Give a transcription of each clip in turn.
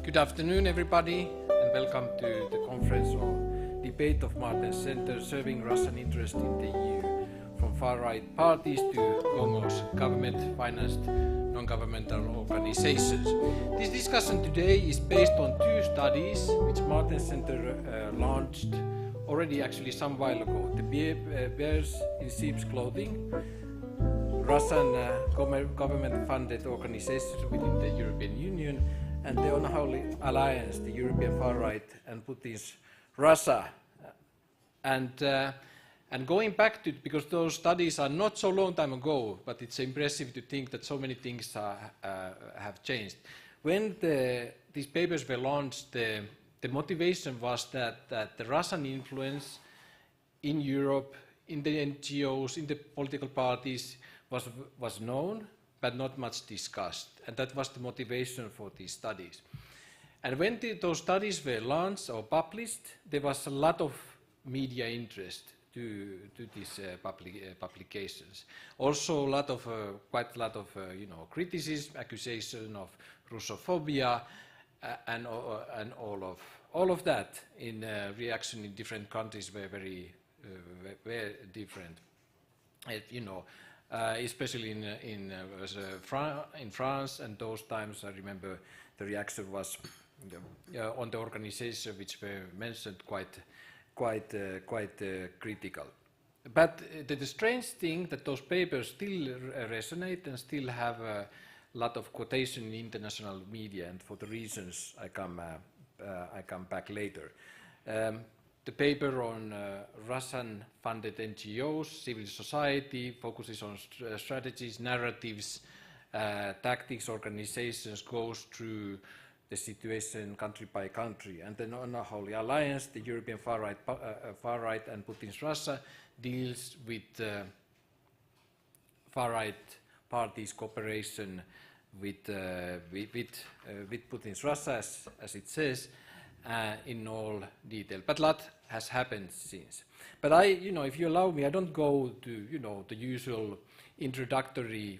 Good afternoon, everybody, and welcome to the conference or debate of Martens Center, serving Russian interest in the EU, from far-right parties to GONGOs, government-financed non-governmental organizations. This discussion today is based on two studies which Martens Center launched already actually some while ago. The Bears in Sheep's Clothing, Russian government-funded organizations within the European Union, and the Unholy Alliance, the European far-right and Putin's Russia. And going back to, because those studies are not so long time ago, but it's impressive to think that so many things have changed. When these papers were launched, the motivation was that the Russian influence in Europe, in the NGOs, in the political parties was known, but not much discussed. And that was the motivation for these studies. And when those studies were launched or published, there was a lot of media interest to these publications. Also, quite a lot of criticism, accusation of Russophobia, and all of that in reaction in different countries were very different. Especially in France, and those times I remember the reaction was on the organization which were mentioned quite critical. But the strange thing that those papers still resonate and still have a lot of quotation in international media, and for the reasons I come back later. The paper on Russian-funded NGOs, civil society, focuses on strategies, narratives, tactics, organizations, goes through the situation country by country. And the Unholy Alliance, the European far-right and Putin's Russia, deals with far-right parties' cooperation with Putin's Russia, as it says, in all detail, but a lot has happened since. But if you allow me, I don't go to, the usual introductory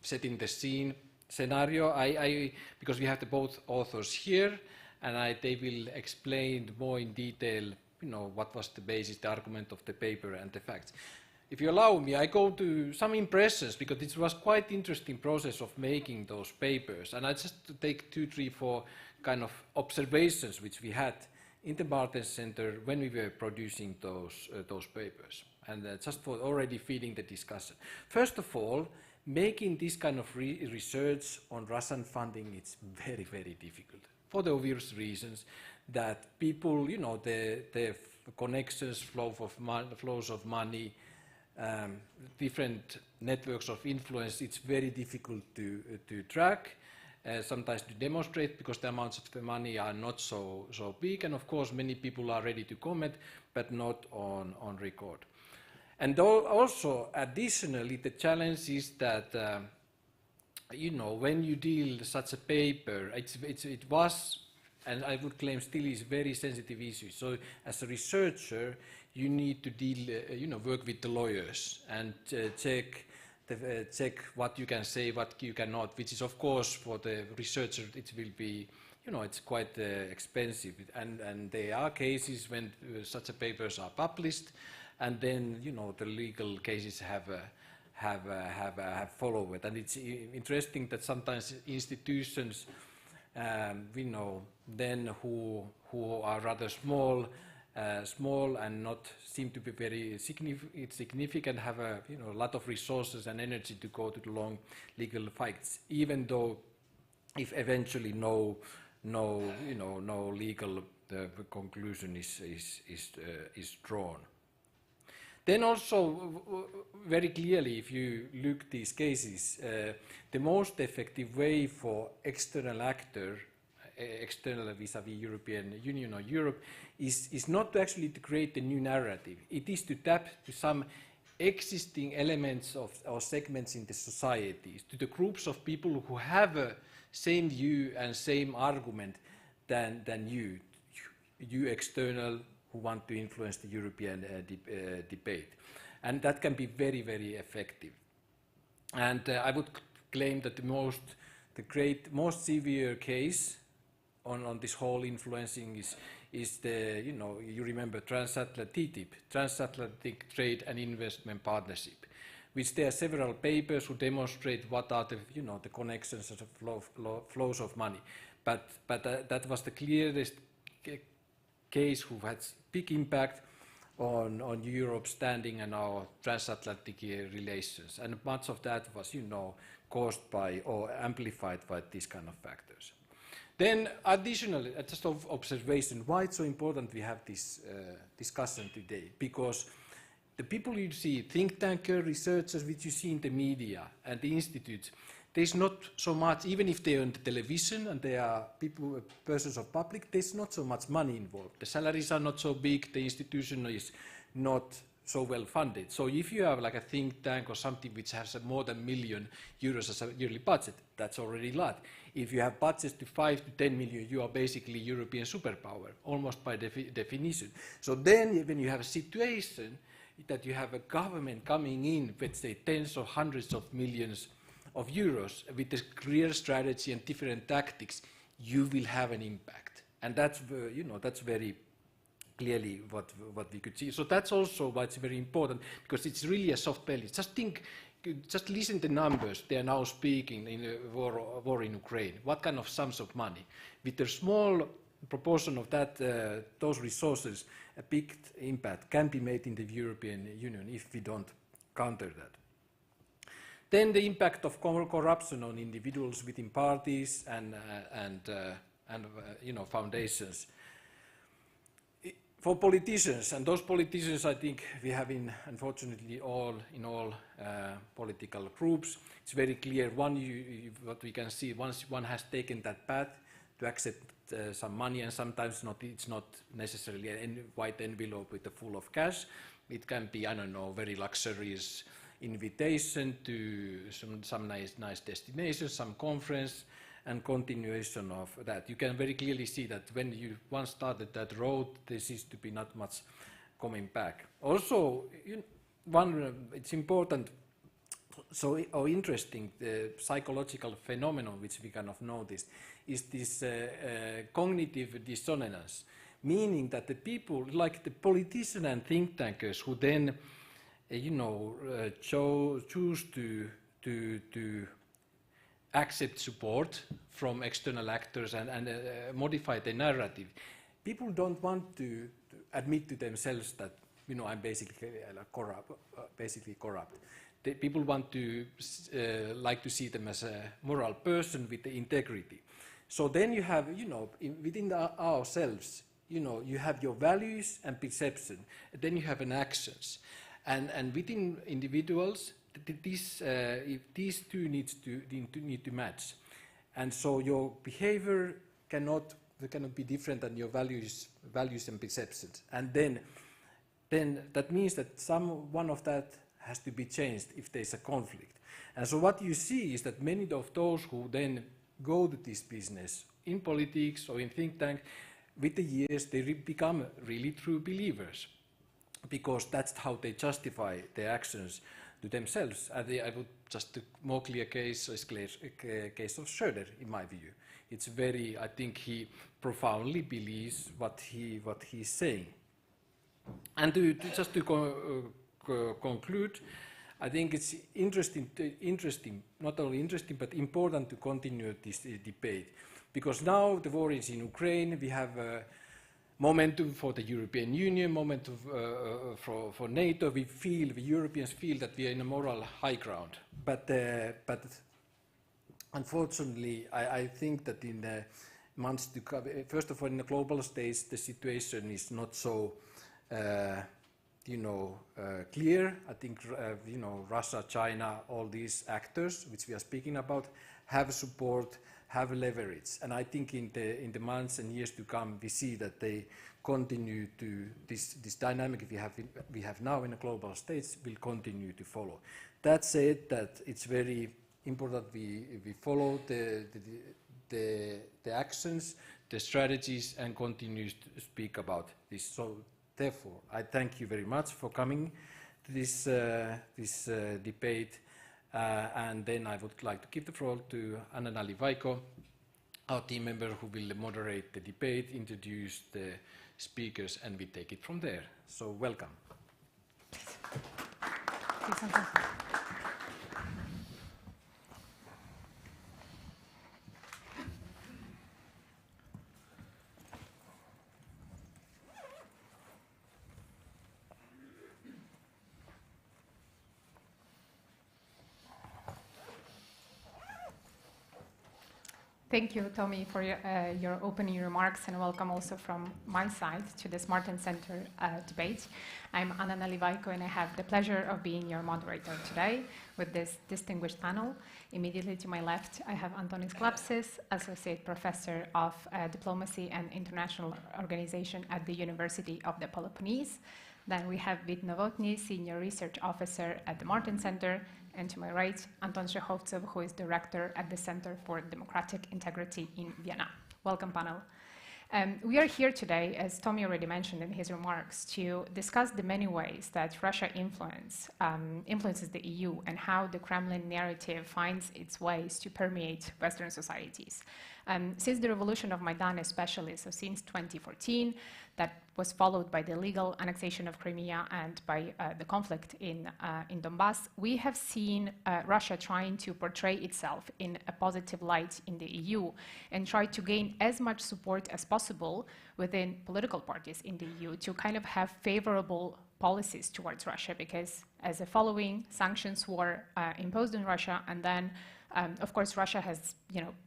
setting the scene scenario. Because we have both authors here, and they will explain more in detail, what was the basis, the argument of the paper and the facts. If you allow me, I go to some impressions, because it was quite interesting process of making those papers, and I just take 2, 3, 4 kind of observations which we had in the Martens Center when we were producing those papers, and just for already feeding the discussion. First of all, making this kind of research on Russian funding, it's very, very difficult, for the obvious reasons that people, the connections, flows of money, different networks of influence, it's very difficult to track. Sometimes to demonstrate, because the amounts of the money are not so big, and of course many people are ready to comment, but not on record. And also, additionally, the challenge is that when you deal such a paper, it was, and I would claim still is, very sensitive issue. So as a researcher, you need to deal, work with the lawyers and check what you can say, what you cannot, which is of course for the researcher it will be, it's quite expensive, and there are cases when such a papers are published, and then the legal cases have followed, and it's interesting that sometimes institutions, then who are rather small and not seem to be very significant, have a lot of resources and energy to go to the long legal fights, even though if eventually no legal conclusion is drawn. Then also very clearly, if you look these cases, the most effective way for external actor, external vis-à-vis European Union or Europe, is not to actually to create a new narrative. It is to tap to some existing elements or segments in the societies, to the groups of people who have a same view and same argument than you external, who want to influence the European debate. And that can be very, very effective. And I would claim that the most the most severe case on this whole influencing is the, you remember TTIP, Transatlantic Trade and Investment Partnership, which there are several papers who demonstrate what are the, the connections and the flows of money. But that was the clearest case who had big impact on Europe's standing and our transatlantic relations. And much of that was, caused by or amplified by these kind of factors. Then additionally, just of observation, why it's so important we have this discussion today? Because the people you see, think tanker researchers, which you see in the media and the institutes, there's not so much, even if they're on the television and they are persons of public, there's not so much money involved. The salaries are not so big, the institution is not so well funded. So if you have like a think tank or something which has more than €1 million as a yearly budget, that's already a lot. If you have budgets to 5 to 10 million, you are basically European superpower, almost by definition. So then when you have a situation that you have a government coming in, let's say tens or hundreds of millions of euros with a clear strategy and different tactics, you will have an impact. And that's, that's very clearly what we could see. So that's also why it's very important, because it's really a soft belly. Just listen to the numbers they are now speaking in the war in Ukraine. What kind of sums of money? With a small proportion of that, those resources, a big impact can be made in the European Union if we don't counter that. Then the impact of corruption on individuals within parties and foundations. For politicians, and those politicians I think we have unfortunately in all political groups, it's very clear. What we can see, once one has taken that path to accept some money, and sometimes it's not necessarily a white envelope with a full of cash. It can be, I don't know, very luxurious invitation to some nice destination, some conference, and continuation of that. You can very clearly see that when you once started that road, there seems to be not much coming back. Also, it's important, or interesting, the psychological phenomenon which we kind of noticed is this cognitive dissonance, meaning that the people, like the politicians and think tankers, who then, choose to accept support from external actors and modify the narrative. People don't want to admit to themselves that, I'm basically corrupt. People want to like to see them as a moral person with the integrity. So then you have, within ourselves, you have your values and perception, and then you have an actions. And within individuals, these two need to match, and so your behavior cannot be different than your values and perceptions, and then that means that one of that has to be changed if there's a conflict. And so what you see is that many of those who then go to this business in politics or in think tank, with the years they become really true believers, because that's how they justify their actions to themselves. I would just a more clear case is case of Schröder, in my view. It's very, I think he profoundly believes what he's saying. And just to conclude, I think it's interesting, not only interesting, but important to continue this debate, because now the war is in Ukraine. We have momentum for the European Union, momentum for NATO. The Europeans feel that we are in a moral high ground. But unfortunately, I think that in the months to come, first of all, in the global stage, the situation is not so, clear. I think, Russia, China, all these actors which we are speaking about have support, have leverage, and I think in the months and years to come, we see that they continue to this dynamic we have now in a global stage will continue to follow. That said, that it's very important we follow the actions, the strategies, and continue to speak about this. So therefore, I thank you very much for coming to this debate, And then I would like to give the floor to Anna Nalivaiko, our team member who will moderate the debate, introduce the speakers, and we take it from there. So welcome. Thank you, Tommy, for your opening remarks, and welcome also from my side to this Martin Center debate. I'm Anna Nalivaiko, and I have the pleasure of being your moderator today with this distinguished panel. Immediately to my left, I have Antonis Klapsis, Associate Professor of Diplomacy and International Organization at the University of the Peloponnese. Then we have Vít Novotný, Senior Research Officer at the Martin Center. And to my right, Anton Shekhovtsov, who is Director at the Center for Democratic Integrity in Vienna. Welcome, panel. We are here today, as Tommy already mentioned in his remarks, to discuss the many ways that Russia influences the EU and how the Kremlin narrative finds its ways to permeate Western societies. Since the revolution of Maidan especially, so since 2014, that was followed by the illegal annexation of Crimea and by the conflict in Donbass, we have seen Russia trying to portray itself in a positive light in the EU and try to gain as much support as possible within political parties in the EU to kind of have favorable policies towards Russia, because as a following, sanctions were imposed on Russia, and then of course, Russia has,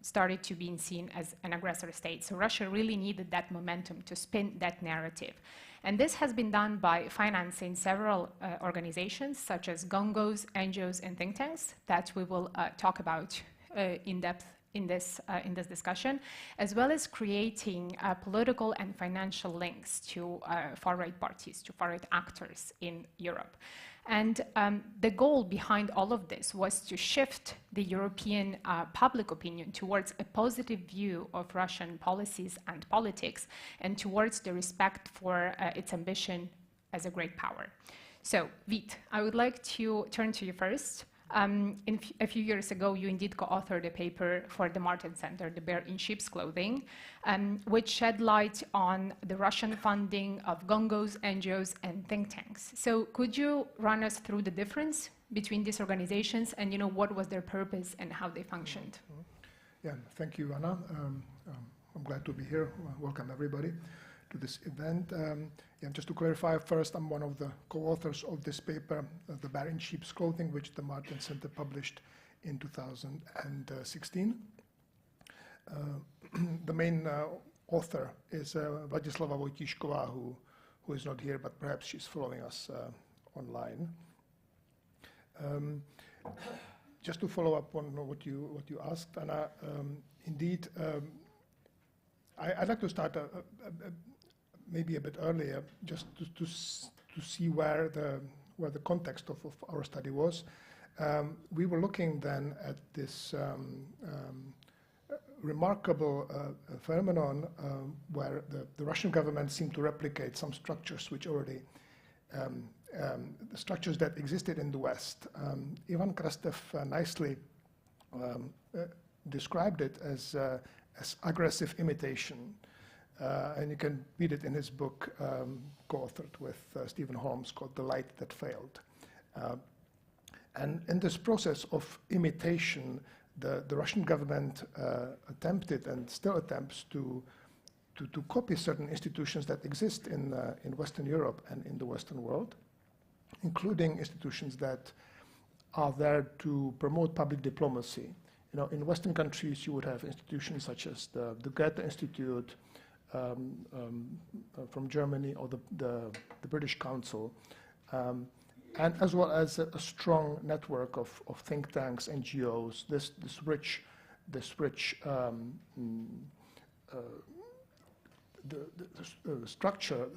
started to be seen as an aggressor state. So Russia really needed that momentum to spin that narrative. And this has been done by financing several organizations, such as GONGOs, NGOs, and think tanks, that we will talk about in depth in this discussion, as well as creating political and financial links to far-right parties, to far-right actors in Europe. And the goal behind all of this was to shift the European public opinion towards a positive view of Russian policies and politics, and towards the respect for its ambition as a great power. So, Vít, I would like to turn to you first. A few years ago, you indeed co-authored a paper for the Martin Center, The Bear in Sheep's Clothing, which shed light on the Russian funding of GONGOs, NGOs, and think tanks. So could you run us through the difference between these organizations and what was their purpose and how they functioned? Yeah, thank you, Anna. I'm glad to be here. Welcome, everybody, to this event. Just to clarify, first, I'm one of the co-authors of this paper, The Bear in Sheep's Clothing, which the Martin Center published in 2016. The main author is Vladislava Vojtišková, who is not here, but perhaps she's following us online. Just to follow up on what you asked, Anna, indeed, I'd like to start maybe a bit earlier, just to see where the context of our study was. We were looking then at this remarkable phenomenon where the Russian government seemed to replicate some structures which already, the structures that existed in the West. Ivan Krastev nicely described it as aggressive imitation. And you can read it in his book, co-authored with Stephen Holmes, called The Light That Failed. And in this process of imitation, the Russian government attempted and still attempts to copy certain institutions that exist in Western Europe and in the Western world, including institutions that are there to promote public diplomacy. In Western countries, you would have institutions such as the Goethe Institute, from Germany, or the British Council, and as well as a strong network of think tanks, NGOs. This rich structure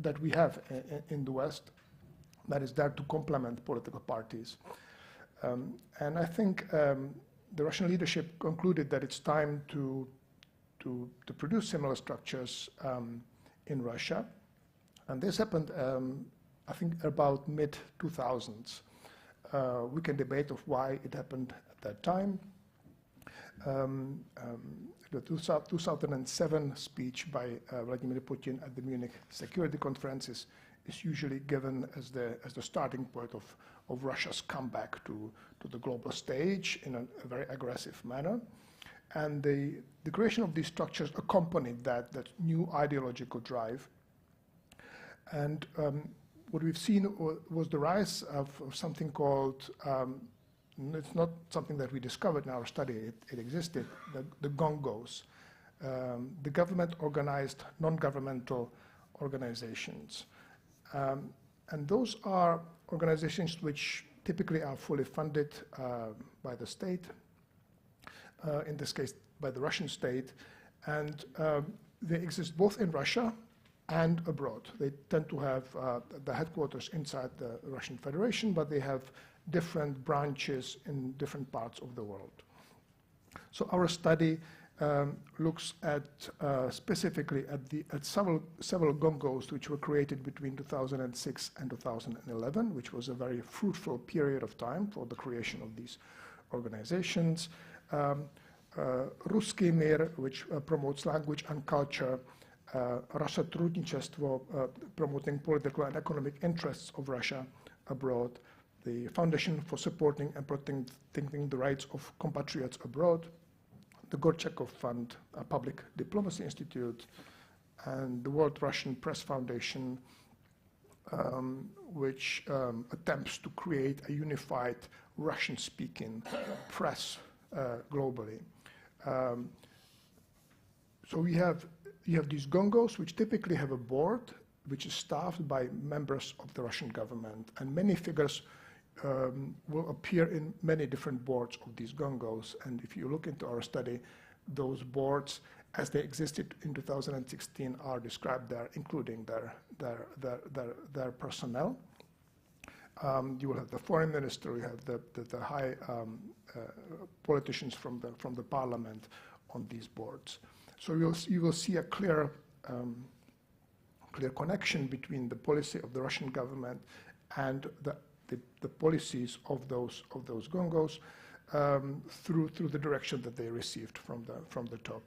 that we have in the West, that is there to complement political parties. And I think the Russian leadership concluded that it's time to produce similar structures in Russia. And this happened, I think, about mid-2000s. we can debate of why it happened at that time. The 2007 speech by Vladimir Putin at the Munich Security Conference is usually given as the starting point of Russia's comeback to the global stage in a very aggressive manner. And the creation of these structures accompanied that new ideological drive. And what we've seen was the rise of something called, it's not something that we discovered in our study, it existed, the GONGOs, the government-organized, non-governmental organizations. And those are organizations which typically are fully funded by the state, in this case by the Russian state, and they exist both in Russia and abroad. They tend to have the headquarters inside the Russian Federation, but they have different branches in different parts of the world. So our study looks at specifically at several GONGOs which were created between 2006 and 2011, which was a very fruitful period of time for the creation of these organizations. Ruský mír, which promotes language and culture, Rasotrudnichestvo, promoting political and economic interests of Russia abroad, the Foundation for Supporting and Protecting the Rights of Compatriots Abroad, the Gorchakov Fund, a public diplomacy institute, and the World Russian Press Foundation, which attempts to create a unified Russian-speaking press globally. So you have these GONGOs, which typically have a board, which is staffed by members of the Russian government, and many figures will appear in many different boards of these GONGOs. And if you look into our study, those boards, as they existed in 2016, are described there, including their personnel. You will have the foreign minister, you have the high politicians from the parliament on these boards. So you will see a clear connection between the policy of the Russian government and the policies of those GONGOs through the direction that they received from the top.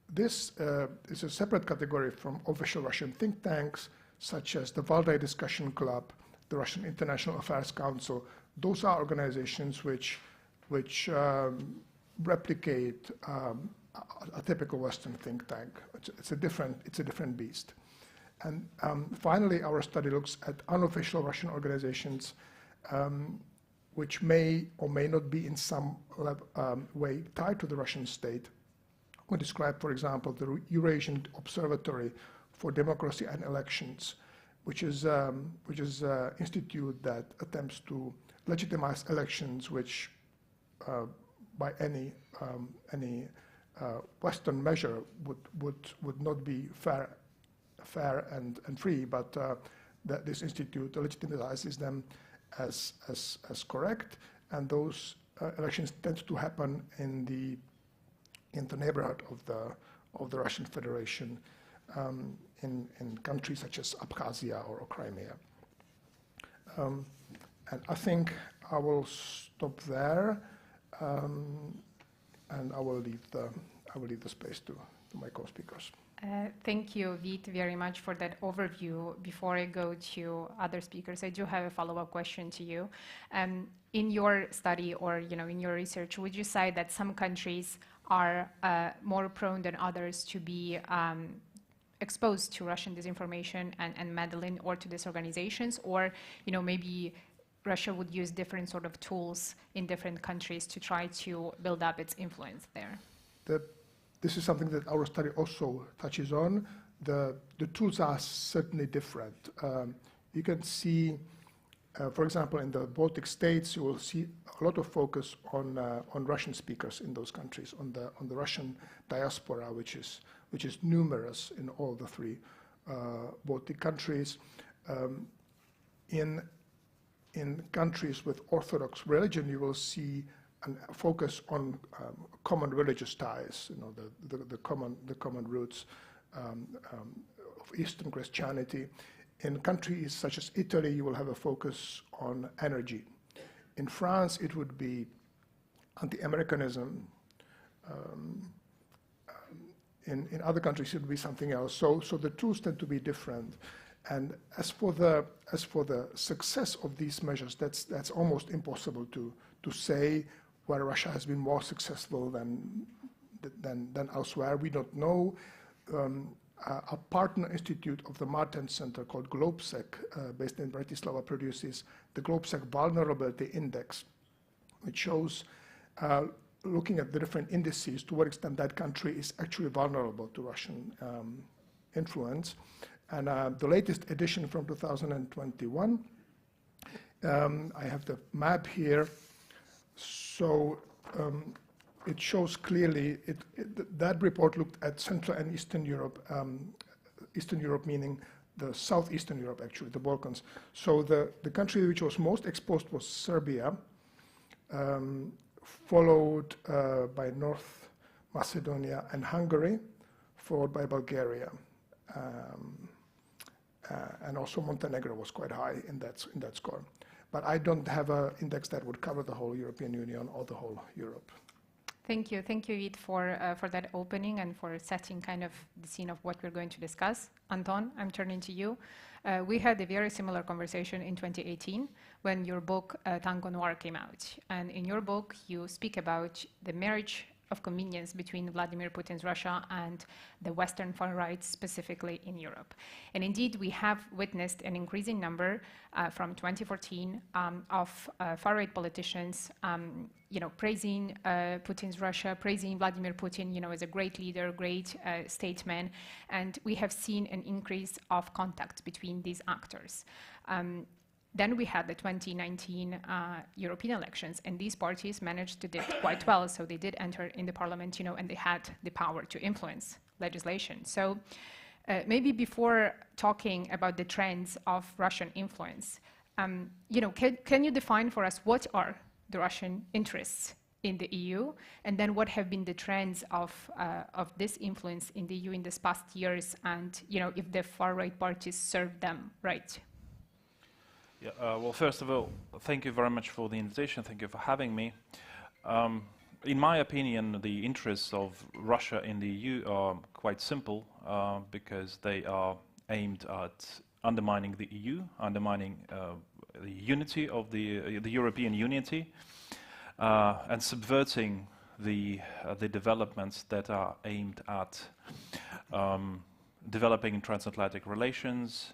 This is a separate category from official Russian think tanks, such as the Valdai Discussion Club, the Russian International Affairs Council. Those are organizations which replicate a typical Western think tank. It's a different beast. And finally, our study looks at unofficial Russian organizations which may or may not be in some way tied to the Russian state. We describe, for example, the Eurasian Observatory for Democracy and Elections, which is an institute that attempts to legitimize elections which, by any Western measure, would not be fair and free, but that this institute legitimizes them as correct, and those elections tend to happen in the neighborhood of the Russian Federation, in countries such as Abkhazia or Crimea. And I think I will stop there, and I will leave the space to my co-speakers. Thank you, Vít, very much for that overview. Before I go to other speakers, I do have a follow-up question to you. In your study, or in your research, would you say that some countries are more prone than others to be exposed to Russian disinformation and meddling, or to these organizations, or maybe Russia would use different sort of tools in different countries to try to build up its influence there? This is something that our study also touches on. The tools are certainly different. You can see, for example, in the Baltic states, you will see a lot of focus on Russian speakers in those countries, on the Russian diaspora, which is numerous in all the three Baltic countries. In countries with Orthodox religion, you will see a focus on common religious ties, the common roots of Eastern Christianity. In countries such as Italy, you will have a focus on energy. In France, it would be anti-Americanism. In other countries, it would be something else. So the tools tend to be different. And as for the success of these measures, that's almost impossible to say where Russia has been more successful than elsewhere. We don't know. A partner institute of the Martin Center called GlobeSec, based in Bratislava, produces the GlobeSec Vulnerability Index, which shows, looking at the different indices, to what extent that country is actually vulnerable to Russian influence. And the latest edition from 2021, I have the map here. So it shows clearly, that report looked at Central and Eastern Europe meaning the Southeastern Europe, actually, the Balkans. So the country which was most exposed was Serbia, followed by North Macedonia and Hungary, followed by Bulgaria. And also Montenegro was quite high in that score. But I don't have an index that would cover the whole European Union or the whole Europe. Thank you, Yid, for that opening and for setting kind of the scene of what we're going to discuss. Anton, I'm turning to you. We had a very similar conversation in 2018 when your book, Tango Noir, came out. And in your book, you speak about the marriage of convenience between Vladimir Putin's Russia and the Western far right, specifically in Europe. And indeed, we have witnessed an increasing number from 2014 of far right politicians praising Putin's Russia, praising Vladimir Putin, as a great leader, great statesman. And we have seen an increase of contact between these actors. Then we had the 2019 European elections, and these parties managed to do quite well. So they did enter in the parliament, and they had the power to influence legislation. So maybe before talking about the trends of Russian influence, can you define for us what are the Russian interests in the EU, and then what have been the trends of this influence in the EU in these past years, and if the far right parties serve them right? Yeah, well, first of all, thank you very much for the invitation. Thank you for having me. In my opinion, the interests of Russia in the EU are quite simple because they are aimed at undermining the EU, undermining the unity of the European unity, and subverting the developments that are aimed at developing transatlantic relations,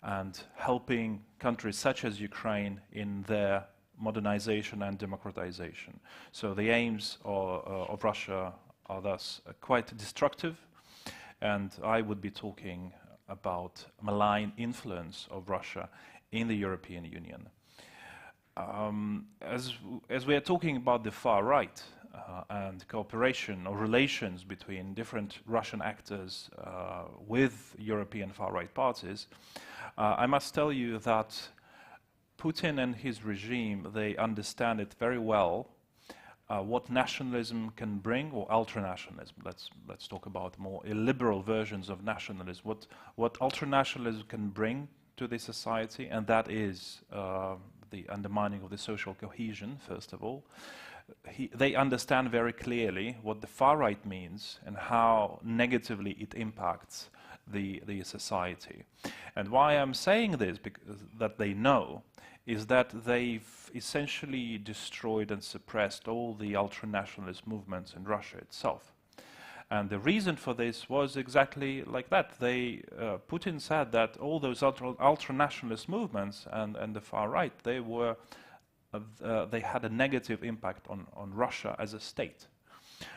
and helping countries such as Ukraine in their modernization and democratization. So the aims of Russia are thus quite destructive, and I would be talking about malign influence of Russia in the European Union. As we are talking about the far right and cooperation or relations between different Russian actors with European far right parties, I must tell you that Putin and his regime, they understand it very well, what nationalism can bring, or ultranationalism. Let's talk about more illiberal versions of nationalism. What ultranationalism can bring to the society, and that is the undermining of the social cohesion, first of all. They understand very clearly what the far right means and how negatively it impacts the society. And why I'm saying this, because that they know, is that they've essentially destroyed and suppressed all the ultranationalist movements in Russia itself. And the reason for this was exactly like that. Putin said that all those ultranationalist movements and the far right, they had a negative impact on Russia as a state.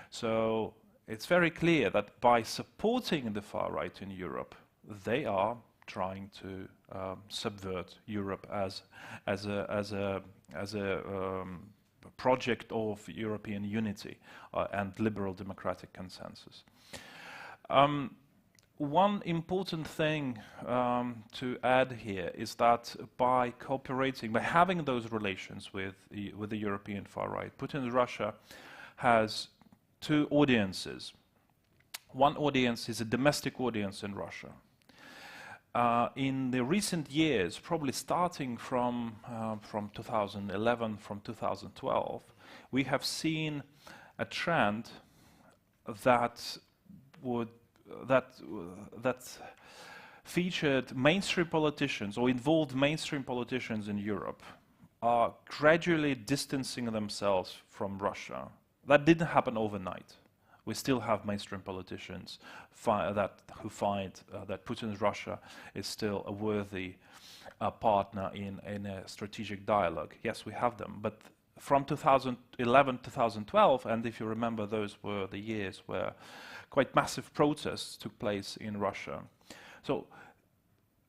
So it's very clear that by supporting the far right in Europe, they are trying to subvert Europe as a project of European unity and liberal democratic consensus. One important thing to add here is that by cooperating, by having those relations with the European far right, Putin's Russia has two audiences. One audience is a domestic audience in Russia. in the recent years, probably starting from 2011, from 2012, we have seen a trend that featured mainstream politicians or involved mainstream politicians in Europe are gradually distancing themselves from Russia. That didn't happen overnight. We still have mainstream politicians who find that Putin's Russia is still a worthy partner in a strategic dialogue. Yes, we have them, but from 2011 to 2012, and if you remember, those were the years where quite massive protests took place in Russia. So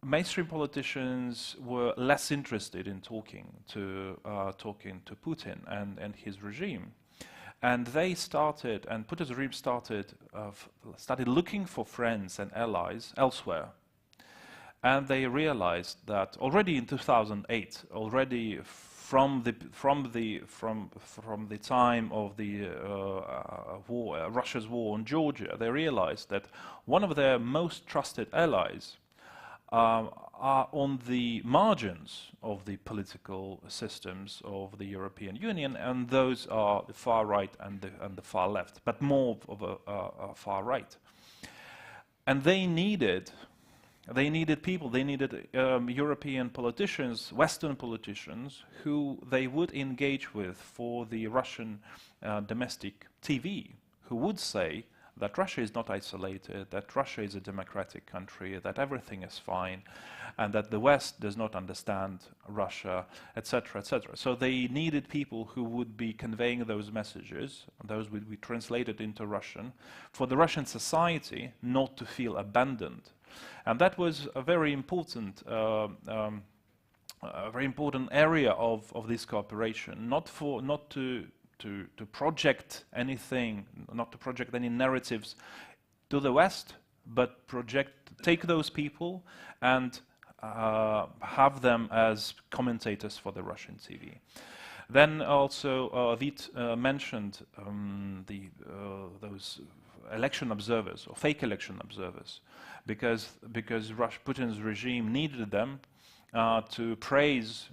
mainstream politicians were less interested in talking to Putin and his regime. And they started, and Putin's regime started looking for friends and allies elsewhere. And they realized that already in 2008, already from the time of the war, Russia's war on Georgia, they realized that one of their most trusted allies are on the margins of the political systems of the European Union, and those are the far right and the far left, but more of a far right. And they needed people, they needed European politicians, Western politicians, who they would engage with for the Russian domestic TV, who would say that Russia is not isolated, that Russia is a democratic country, that everything is fine, and that the West does not understand Russia, etc., etc. So they needed people who would be conveying those messages, and those would be translated into Russian, for the Russian society not to feel abandoned. And that was a very important area of this cooperation, not to project anything, not to project any narratives to the West, but take those people and have them as commentators for the Russian TV. Then also Vít mentioned those election observers or fake election observers, because Putin's regime needed them to praise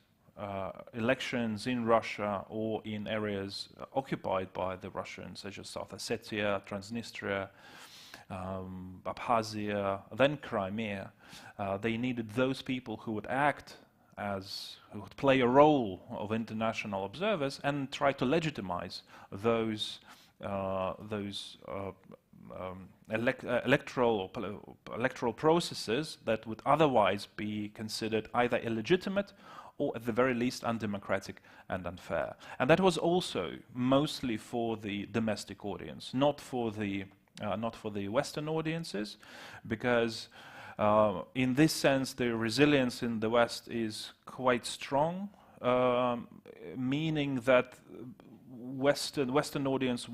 elections in Russia or in areas occupied by the Russians, such as South Ossetia, Transnistria, Abkhazia, then Crimea. They needed those people who would who would play a role of international observers and try to legitimize those electoral processes that would otherwise be considered either illegitimate or at the very least undemocratic and unfair. And that was also mostly for the domestic audience, not for the Western audiences, because in this sense the resilience in the West is quite strong, meaning that Western audiences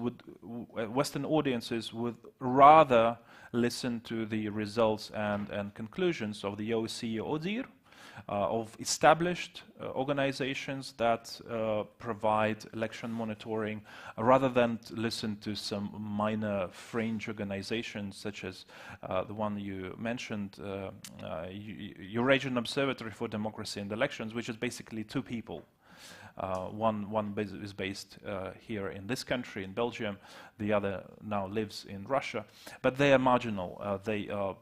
would rather listen to the results and conclusions of the OSCE ODIHR, of established organizations that provide election monitoring, rather than listen to some minor fringe organizations such as the one you mentioned, Eurasian Observatory for Democracy and Elections, which is basically two people. One is based here in this country, in Belgium. The other now lives in Russia, but they are marginal. They are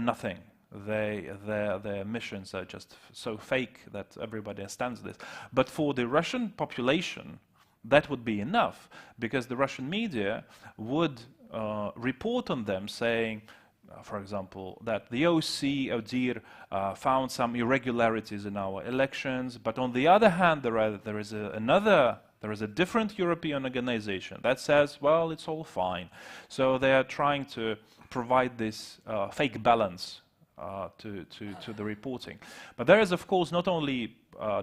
nothing. Their missions are just so fake that everybody understands this. But for the Russian population, that would be enough, because the Russian media would report on them, saying, for example, that the OSCE ODIHR found some irregularities in our elections, but on the other hand, there is a different European organization that says, well, it's all fine. So they are trying to provide this fake balance to the reporting. But there is, of course, not only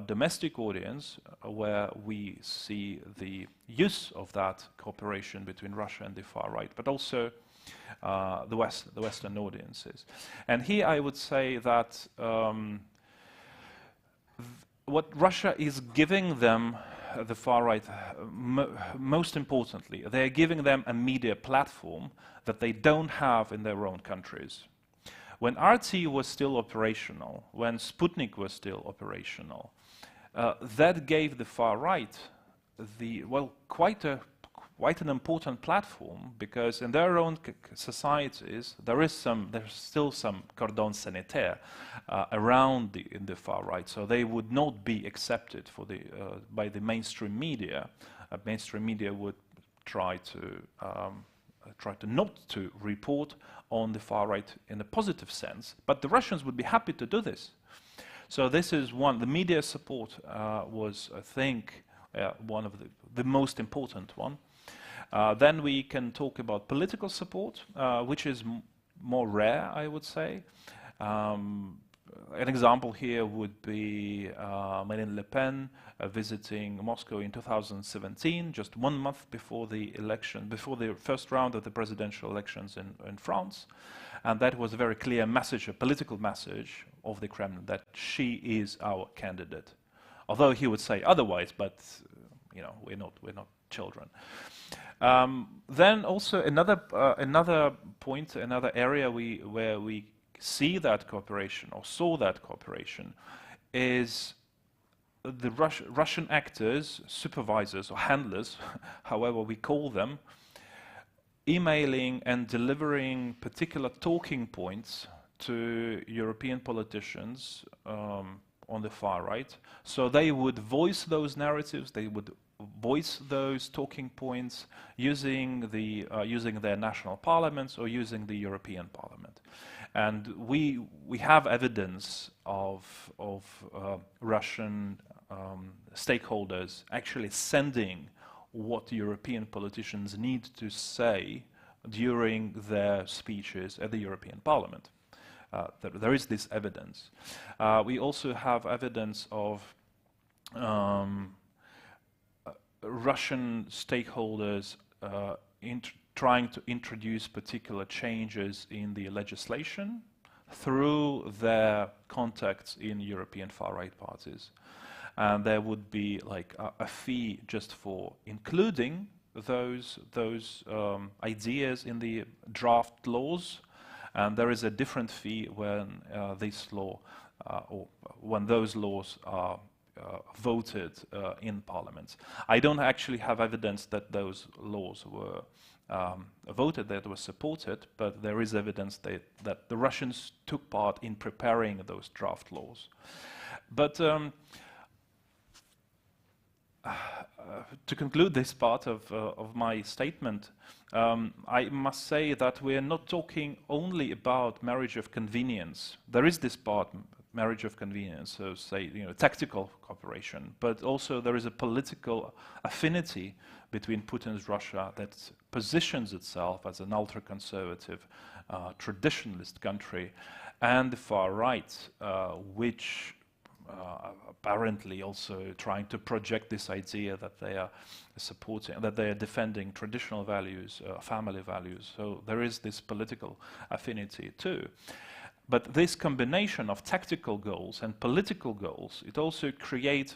domestic audience where we see the use of that cooperation between Russia and the far right, but also the Western audiences. And here I would say that what Russia is giving them, the far right, most importantly, they're giving them a media platform that they don't have in their own countries. When RT was still operational, when Sputnik was still operational, that gave the far right quite an important platform, because in their own societies there's still some cordon sanitaire around the far right, so they would not be accepted by the mainstream media. Mainstream media would try to not to report on the far right in a positive sense, but the Russians would be happy to do this. So this is one. The media support was, I think, one of the most important one. Then we can talk about political support, which is more rare, I would say. An example here would be Marine Le Pen visiting Moscow in 2017, just 1 month before the election, before the first round of the presidential elections in France. And that was a very clear message, a political message of the Kremlin, that she is our candidate. Although he would say otherwise, but you know, we're not children. Then also another point, another area where we see that cooperation, or saw that cooperation, is the Russian actors, supervisors or handlers, however we call them, emailing and delivering particular talking points to European politicians on the far right. So they would voice those narratives, they would voice those talking points using their national parliaments or using the European Parliament. And we have evidence of Russian stakeholders actually sending what European politicians need to say during their speeches at the European Parliament. There is this evidence. We also have evidence of Russian stakeholders trying to introduce particular changes in the legislation through their contacts in European far-right parties. And there would be like a fee just for including those ideas in the draft laws, and there is a different fee when this law or when those laws are voted in parliaments. I don't actually have evidence that those laws were voted, that were supported, but there is evidence that the Russians took part in preparing those draft laws. But to conclude this part of my statement, I must say that we are not talking only about marriage of convenience. There is this part, marriage of convenience, so say, you know, tactical cooperation, but also there is a political affinity between Putin's Russia that positions itself as an ultra-conservative, traditionalist country, and the far right, which apparently also trying to project this idea that they are supporting, that they are defending traditional values, family values. So there is this political affinity too. But this combination of tactical goals and political goals, it also creates,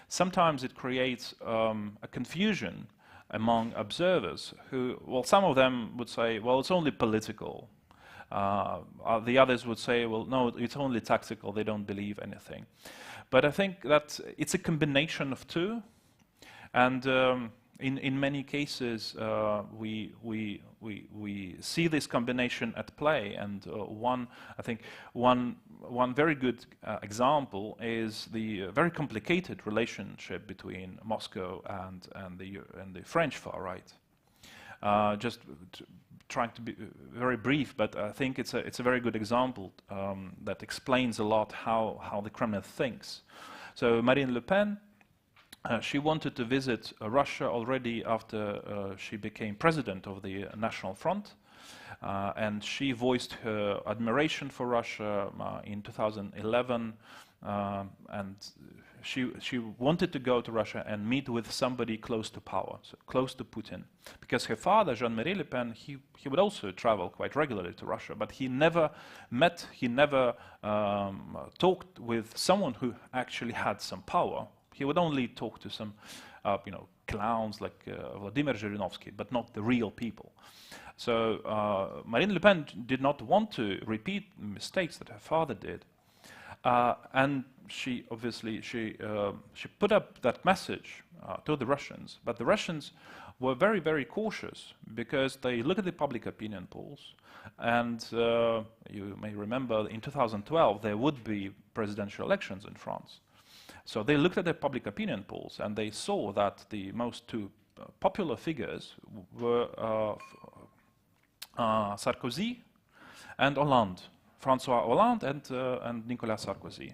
sometimes it creates a confusion among observers who, well, some of them would say, well, it's only political. The others would say, well, no, it's only tactical, they don't believe anything. But I think that it's a combination of two, and in many cases we see this combination at play. And I think one very good example is the very complicated relationship between Moscow and the French far right. Just trying to be very brief, but I think it's a very good example that explains a lot how the Kremlin thinks. So Marine Le Pen, she wanted to visit Russia already after she became president of the National Front, and she voiced her admiration for Russia in 2011, and she wanted to go to Russia and meet with somebody close to power, so close to Putin, because her father, Jean-Marie Le Pen, he would also travel quite regularly to Russia, but he never talked with someone who actually had some power. He would only talk to some clowns like Vladimir Zhirinovsky, but not the real people. So Marine Le Pen did not want to repeat the mistakes that her father did. And she obviously, she put up that message to the Russians, but the Russians were very, very cautious because they look at the public opinion polls, and you may remember in 2012 there would be presidential elections in France. So they looked at the public opinion polls and they saw that the most two popular figures were Sarkozy and Hollande. François Hollande and Nicolas Sarkozy.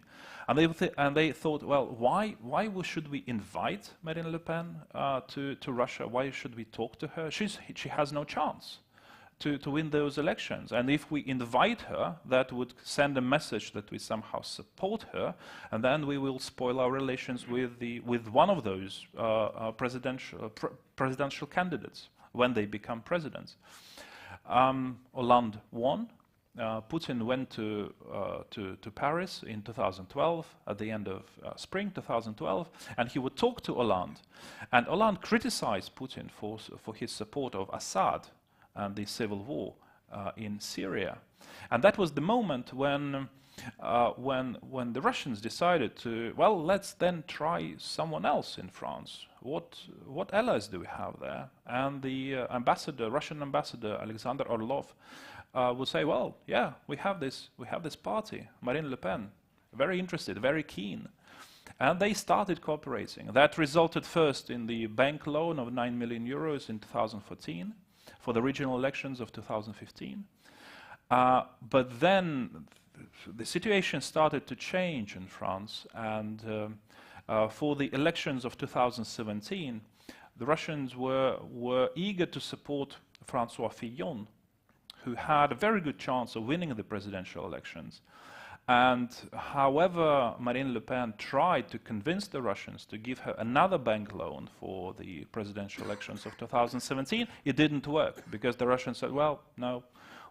And they thought, well, why should we invite Marine Le Pen to Russia? Why should we talk to her? She has no chance to win those elections. And if we invite her, that would send a message that we somehow support her, and then we will spoil our relations with one of those presidential candidates when they become presidents. Hollande won. Putin went to Paris in 2012, at the end of spring 2012, and he would talk to Hollande. And Hollande criticized Putin for his support of Assad and the civil war in Syria. And that was the moment when the Russians decided to, well, let's then try someone else in France. What allies do we have there? And the Russian ambassador Alexander Orlov would say, well, yeah, we have this party, Marine Le Pen, very interested, very keen. And they started cooperating. That resulted first in the bank loan of 9 million euros in 2014 for the regional elections of 2015. But then the situation started to change in France, and for the elections of 2017, the Russians were eager to support François Fillon, who had a very good chance of winning the presidential elections. And however Marine Le Pen tried to convince the Russians to give her another bank loan for the presidential elections of 2017, it didn't work, because the Russians said, well, no,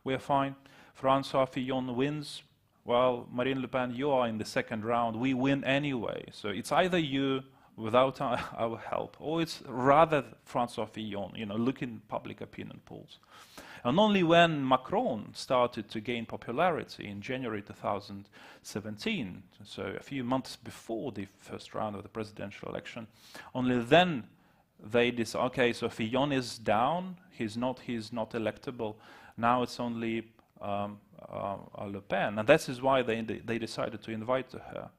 we're fine. François Fillon wins. Well, Marine Le Pen, you are in the second round. We win anyway. So it's either you without our help, or it's rather François Fillon, look in public opinion polls. And only when Macron started to gain popularity in January 2017, so a few months before the first round of the presidential election, only then they decided, okay, so Fillon is down, he's not electable, now it's only Le Pen, and that is why they decided to invite her.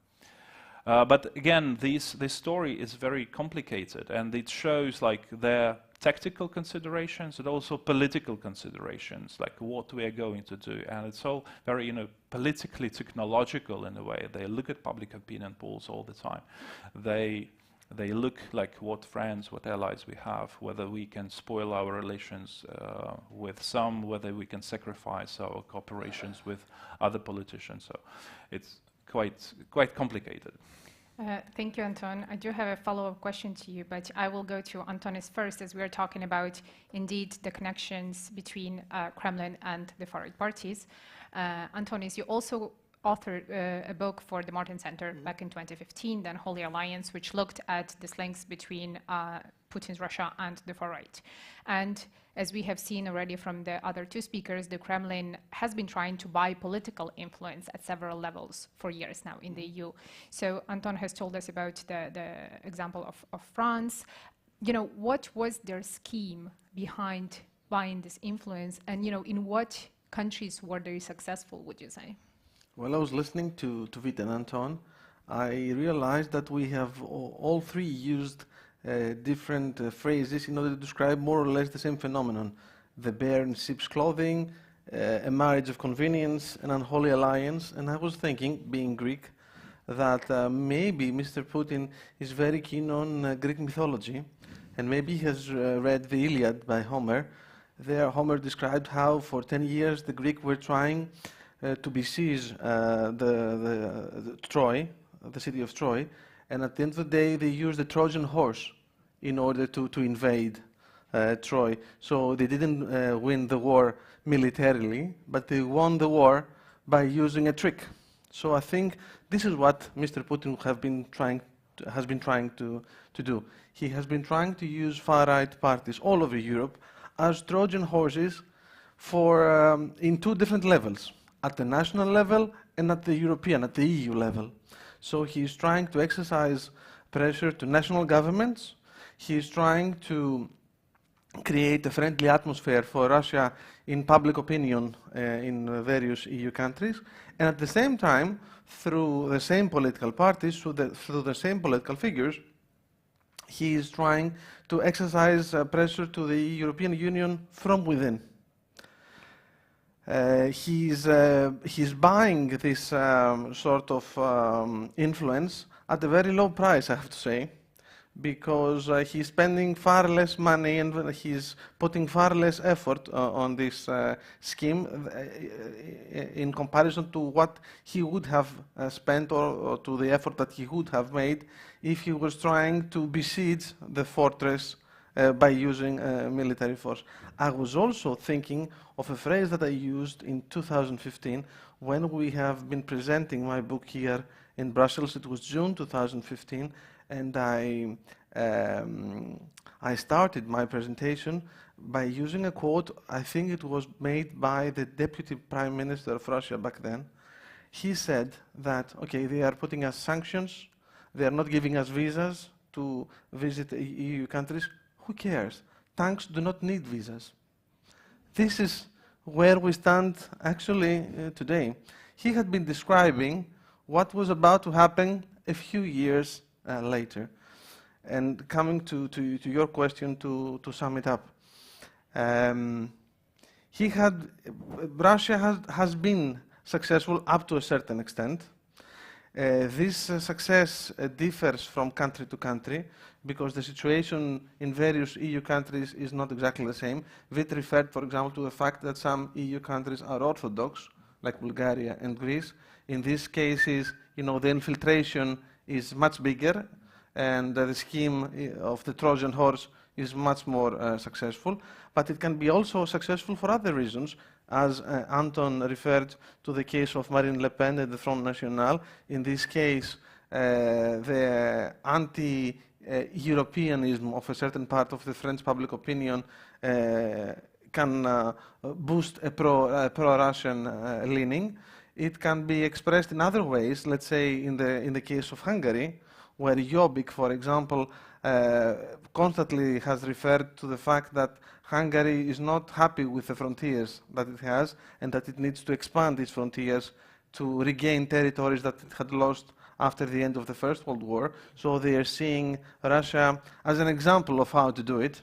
But again, this story is very complicated, and it shows like their tactical considerations and also political considerations, like what we are going to do. And it's all very, politically technological in a way. They look at public opinion polls all the time. They look like what friends, what allies we have, whether we can spoil our relations with some, whether we can sacrifice our cooperations with other politicians. So it's quite complicated. Thank you, Anton. I do have a follow-up question to you, but I will go to Antonis first, as we are talking about, indeed, the connections between Kremlin and the far-right parties. Antonis, you also authored a book for the Martin Center back in 2015, then Holy Alliance, which looked at these links between Putin's Russia and the far-right. And as we have seen already from the other two speakers, the Kremlin has been trying to buy political influence at several levels for years now in the EU. So Anton has told us about the example of France. What was their scheme behind buying this influence? And, in what countries were they successful, would you say? Well, I was listening to Vit and Anton. I realized that we have all three used different phrases in order to describe more or less the same phenomenon. The bear in sheep's clothing, a marriage of convenience, an unholy alliance. And I was thinking, being Greek, that maybe Mr. Putin is very keen on Greek mythology, and maybe he has read the Iliad by Homer. There Homer described how for 10 years the Greeks were trying to besiege Troy, the city of Troy, and at the end of the day they used the Trojan horse in order to invade Troy. So they didn't win the war militarily, but they won the war by using a trick. So I think this is what Mr. Putin have been trying has been trying to do. He has been trying to use far-right parties all over Europe as Trojan horses for in two different levels, at the national level and at the European, at the EU level. So he's trying to exercise pressure to national governments. He's trying to create a friendly atmosphere for Russia in public opinion in various EU countries, and at the same time, through the same political parties, through the same political figures, he is trying to exercise pressure to the European Union from within. He's buying this sort of influence at a very low price, I have to say, because he's spending far less money and he's putting far less effort on this scheme in comparison to what he would have spent or to the effort that he would have made if he was trying to besiege the fortress by using military force. I was also thinking of a phrase that I used in 2015 when we have been presenting my book here in Brussels. It was June 2015, and I started my presentation by using a quote. I think it was made by the Deputy Prime Minister of Russia back then. He said that, okay, they are putting us sanctions, they are not giving us visas to visit EU countries. Who cares? Tanks do not need visas. This is where we stand actually today. He had been describing what was about to happen a few years later. And coming to your question, to sum it up, Russia has been successful up to a certain extent. This success differs from country to country because the situation in various EU countries is not exactly the same. Vit referred, for example, to the fact that some EU countries are Orthodox, like Bulgaria and Greece. In these cases, the infiltration is much bigger, and the scheme of the Trojan horse is much more successful. But it can be also successful for other reasons, as Anton referred to the case of Marine Le Pen and the Front National. In this case, the anti-Europeanism of a certain part of the French public opinion can boost a pro-Russian leaning. It can be expressed in other ways, let's say in the case of Hungary, where Jobbik, for example, constantly has referred to the fact that Hungary is not happy with the frontiers that it has and that it needs to expand its frontiers to regain territories that it had lost after the end of the First World War. So they are seeing Russia as an example of how to do it.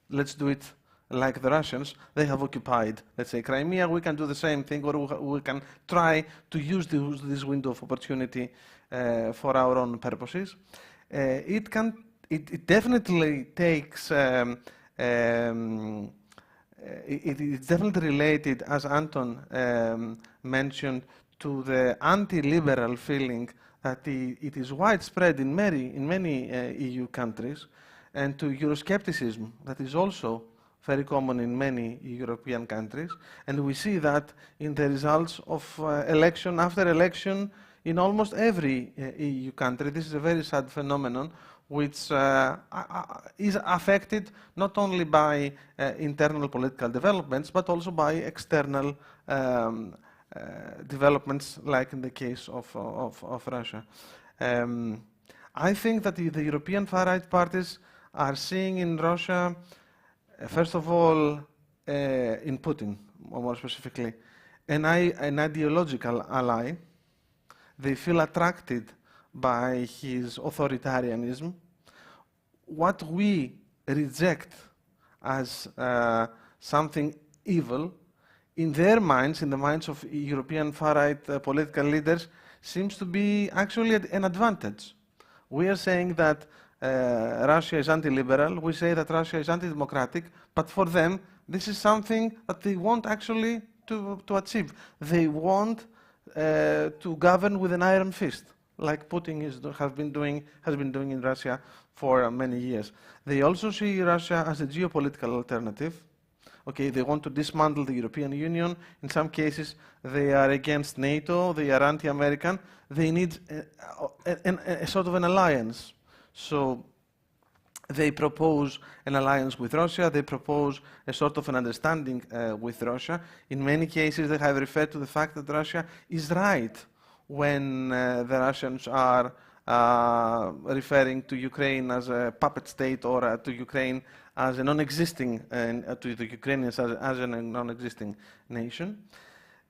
Let's do it like the Russians. They have occupied, let's say, Crimea. We can do the same thing, or we can try to use this window of opportunity for our own purposes. It definitely takes, it's definitely related, as Anton mentioned, to the anti-liberal feeling that it is widespread in many EU countries, and to Euroscepticism that is also very common in many European countries. And we see that in the results of election after election in almost every EU country. This is a very sad phenomenon which is affected not only by internal political developments, but also by external developments, like in the case of Russia. I think that the European far-right parties are seeing in Russia, first of all, in Putin, more specifically, an ideological ally. They feel attracted by his authoritarianism. What we reject as something evil, in their minds, in the minds of European far-right political leaders, seems to be actually an advantage. We are saying that Russia is anti-liberal, we say that Russia is anti-democratic, but for them, this is something that they want actually to achieve. They want to govern with an iron fist, like Putin has been doing in Russia for many years. They also see Russia as a geopolitical alternative. Okay, they want to dismantle the European Union. In some cases, they are against NATO, they are anti-American. They need a sort of an alliance So they propose an alliance with Russia, they propose a sort of an understanding with Russia. In many cases, they have referred to the fact that Russia is right when the Russians are referring to Ukraine as a puppet state, or to Ukraine as a non-existing, to the Ukrainians as a non-existing nation.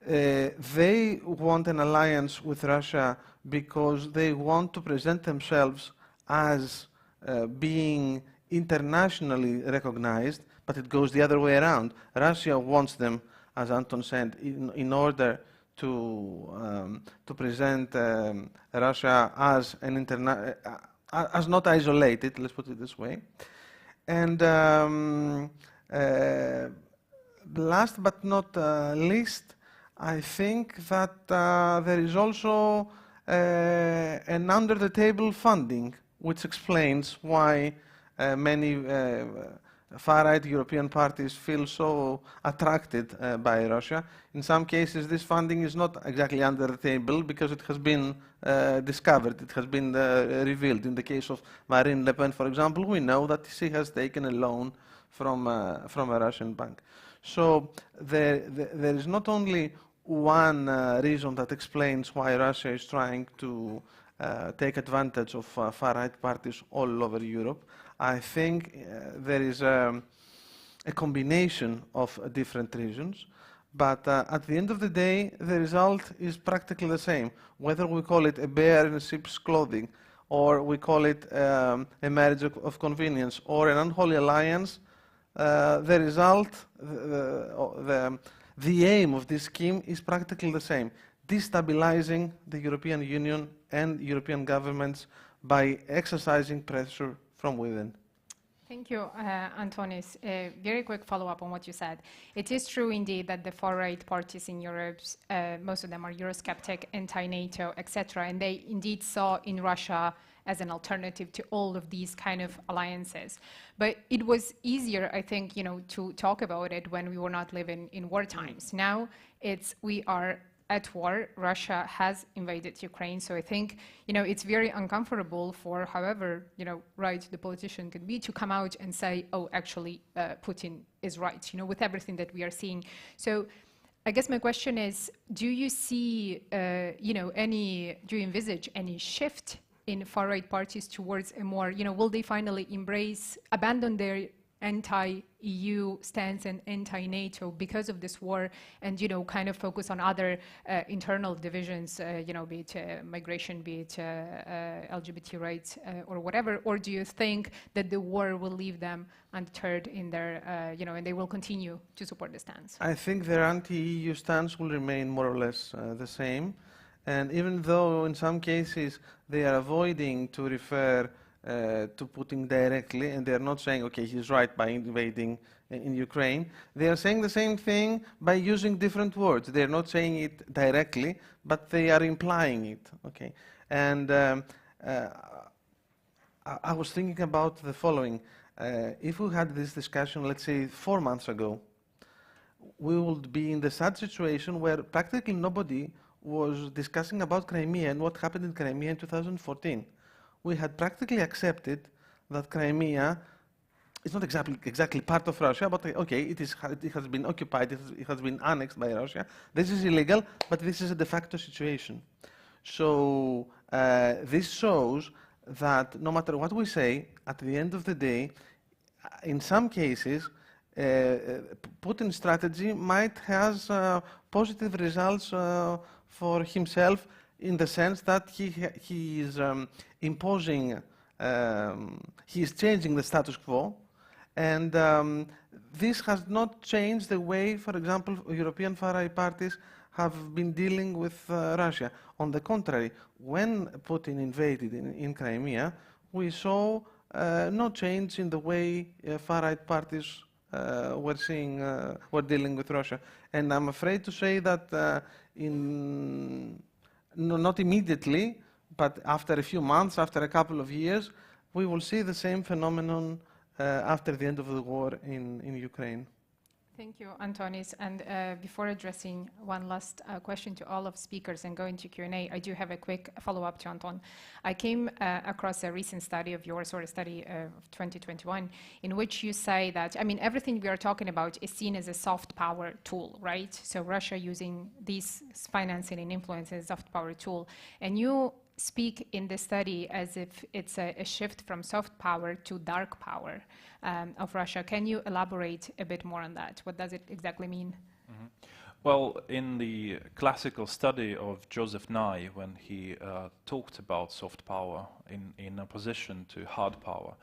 They want an alliance with Russia because they want to present themselves as being internationally recognized, but it goes the other way around. Russia wants them, as Anton said, in order to present Russia as an as not isolated, let's put it this way. And last but not least, I think that there is also an under-the-table funding, which explains why many far-right European parties feel so attracted by Russia. In some cases, this funding is not exactly under the table because it has been discovered, it has been revealed. In the case of Marine Le Pen, for example, we know that she has taken a loan from a Russian bank. So there is not only one reason that explains why Russia is trying to take advantage of far-right parties all over Europe. I think there is a combination of different reasons, but at the end of the day, the result is practically the same. Whether we call it a bear in sheep's clothing, or we call it a marriage of convenience, or an unholy alliance, the result, the aim of this scheme is practically the same: destabilizing the European Union and European governments by exercising pressure from within. Thank you, Antonis. A very quick follow-up on what you said. It is true indeed that the far-right parties in Europe, most of them are Eurosceptic, anti-NATO, etc., and they indeed saw in Russia as an alternative to all of these kind of alliances. But it was easier, I think, to talk about it when we were not living in war times. Now we are at war. Russia has invaded Ukraine, so I think it's very uncomfortable for however right the politician can be to come out and say, oh, actually Putin is right, with everything that we are seeing. So I guess my question is, do you see do you envisage any shift in far-right parties towards a more, will they finally abandon their anti-EU stance and anti-NATO because of this war, and kind of focus on other internal divisions, be it migration, be it LGBT rights, or whatever? Or do you think that the war will leave them undeterred in their, and they will continue to support the stance? I think their anti-EU stance will remain more or less the same, and even though in some cases they are avoiding to refer to Putin directly, and they're not saying, okay, he's right by invading in Ukraine. They are saying the same thing by using different words. They're not saying it directly, but they are implying it, okay? And I was thinking about the following. If we had this discussion, let's say 4 months ago, we would be in the sad situation where practically nobody was discussing about Crimea and what happened in Crimea in 2014. We had practically accepted that Crimea is not exactly part of Russia, but okay, it has been occupied, it has been annexed by Russia. This is illegal, but this is a de facto situation. So this shows that no matter what we say, at the end of the day, in some cases, Putin's strategy might have positive results for himself, in the sense that he is imposing, he is changing the status quo, and this has not changed the way, for example, European far-right parties have been dealing with Russia. On the contrary, when Putin invaded in Crimea, we saw no change in the way far-right parties were dealing with Russia. And I'm afraid to say that not immediately, but after a few months, after a couple of years, we will see the same phenomenon after the end of the war in Ukraine. Thank you, Antonis. And before addressing one last question to all of speakers and going to Q&A, I do have a quick follow-up to Anton. I came across a recent study of yours, or a study of 2021, in which you say that, I mean, everything we are talking about is seen as a soft power tool, right? So Russia using these financing and influence as a soft power tool. And you speak in the study as if it's a shift from soft power to dark power of Russia. Can you elaborate a bit more on that? What does it exactly mean? Mm-hmm. Well, in the classical study of Joseph Nye, when he talked about soft power in opposition to hard power,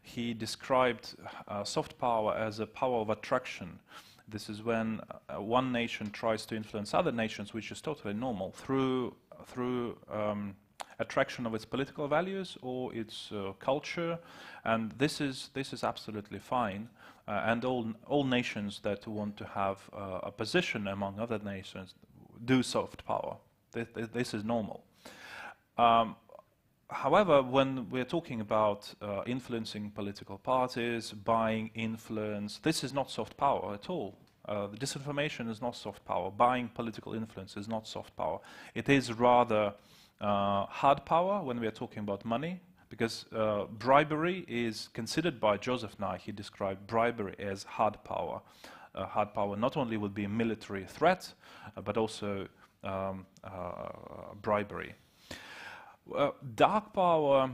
he described soft power as a power of attraction. This is when one nation tries to influence other nations, which is totally normal, through attraction of its political values or its culture, and this is absolutely fine. And all nations that want to have a position among other nations do soft power. This is normal. However, when we're talking about influencing political parties, buying influence, this is not soft power at all. The disinformation is not soft power. Buying political influence is not soft power. It is rather hard power when we are talking about money, because bribery is considered by Joseph Nye. He described bribery as hard power. Hard power not only would be a military threat, but also bribery. Dark power,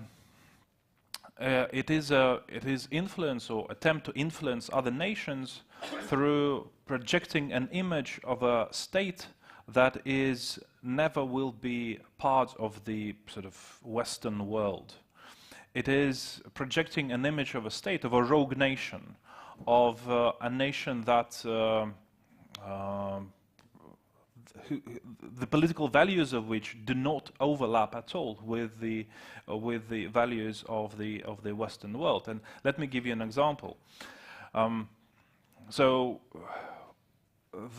it is influence or attempt to influence other nations through projecting an image of a state that is never will be part of the sort of Western world. It is projecting an image of a state, of a rogue nation, of a nation that the political values of which do not overlap at all with the values of the Western world. And let me give you an example.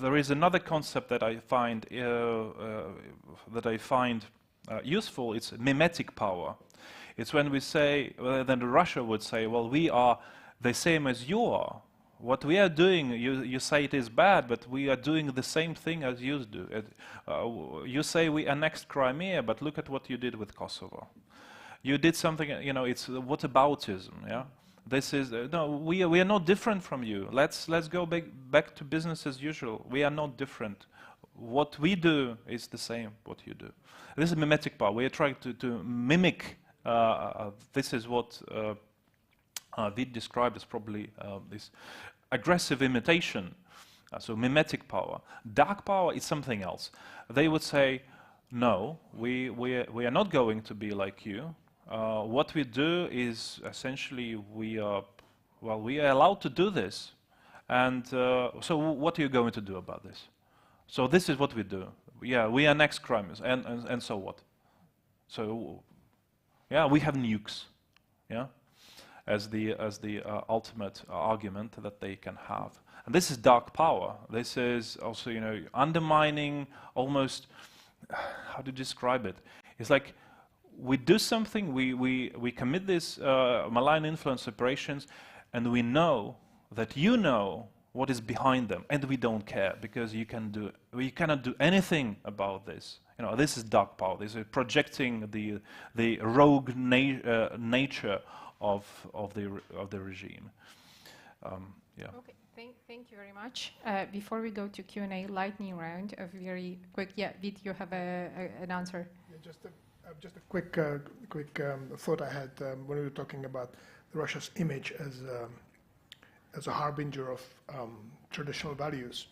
There is another concept that I find useful. It's mimetic power. It's when we say, then Russia would say, well, we are the same as you are. What we are doing, you say it is bad, but we are doing the same thing as you do. You say we annexed Crimea, but look at what you did with Kosovo. You did something, you know, it's whataboutism, yeah? This is, no, we are not different from you. Let's go back to business as usual. We are not different. What we do is the same what you do. This is mimetic power. We are trying to mimic, this is what Vid described as probably this aggressive imitation, so mimetic power. Dark power is something else. They would say, no, we are not going to be like you. What we do is essentially we are allowed to do this, and so what are you going to do about this? So this is what we do. Yeah, we annex Crimea, and so what? So yeah, we have nukes. Yeah. As the ultimate argument that they can have. And this is dark power. This is also, you know, undermining almost, how to describe it? It's like we do something, we commit these malign influence operations, and we know that you know what is behind them, and we don't care, because we cannot do anything about this. You know, this is dark power. This is projecting the rogue nature of the regime. Yeah. Okay, thank you very much. Before we go to Q&A lightning round, a very quick. Yeah, Vid, you have an answer. Yeah, just a quick thought I had when we were talking about Russia's image as a harbinger of traditional values.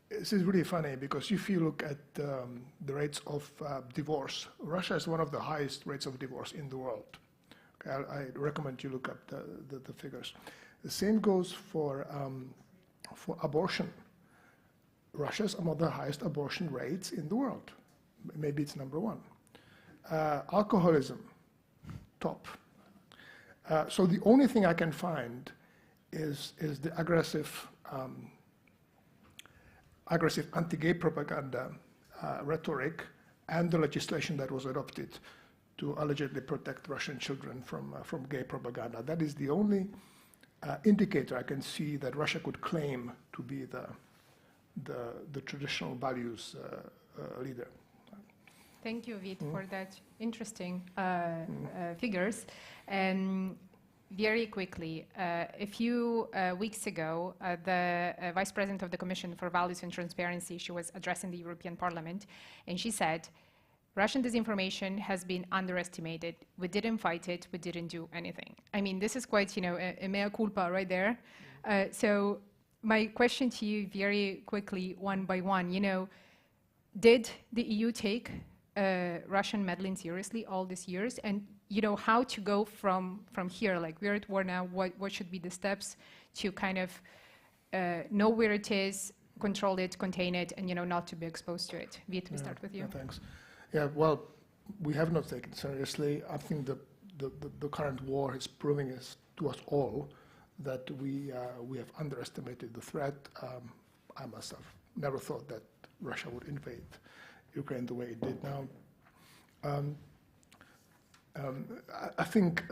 This is really funny, because if you look at the rates of divorce, Russia has one of the highest rates of divorce in the world. I recommend you look up the figures. The same goes for abortion. Russia is among the highest abortion rates in the world. Maybe it's number one. Alcoholism, top. So the only thing I can find is the aggressive anti-gay propaganda rhetoric and the legislation that was adopted to allegedly protect Russian children from gay propaganda. That is the only indicator I can see that Russia could claim to be the traditional values leader. Thank you, Vit, for that interesting figures. Very quickly, a few weeks ago, the Vice President of the Commission for Values and Transparency, she was addressing the European Parliament, and she said, Russian disinformation has been underestimated. We didn't fight it. We didn't do anything. I mean, this is quite, a mea culpa right there. So my question to you very quickly, one by one, did the EU take Russian meddling seriously all these years? And, how to go from here, like we're at war now, what should be the steps to kind of know where it is, control it, contain it, and, not to be exposed to it? Vit, we start with you. Yeah, thanks. Yeah, well, we have not taken it seriously. I think the current war is proving to us all that we have underestimated the threat. I myself never thought that Russia would invade Ukraine the way it did now. I think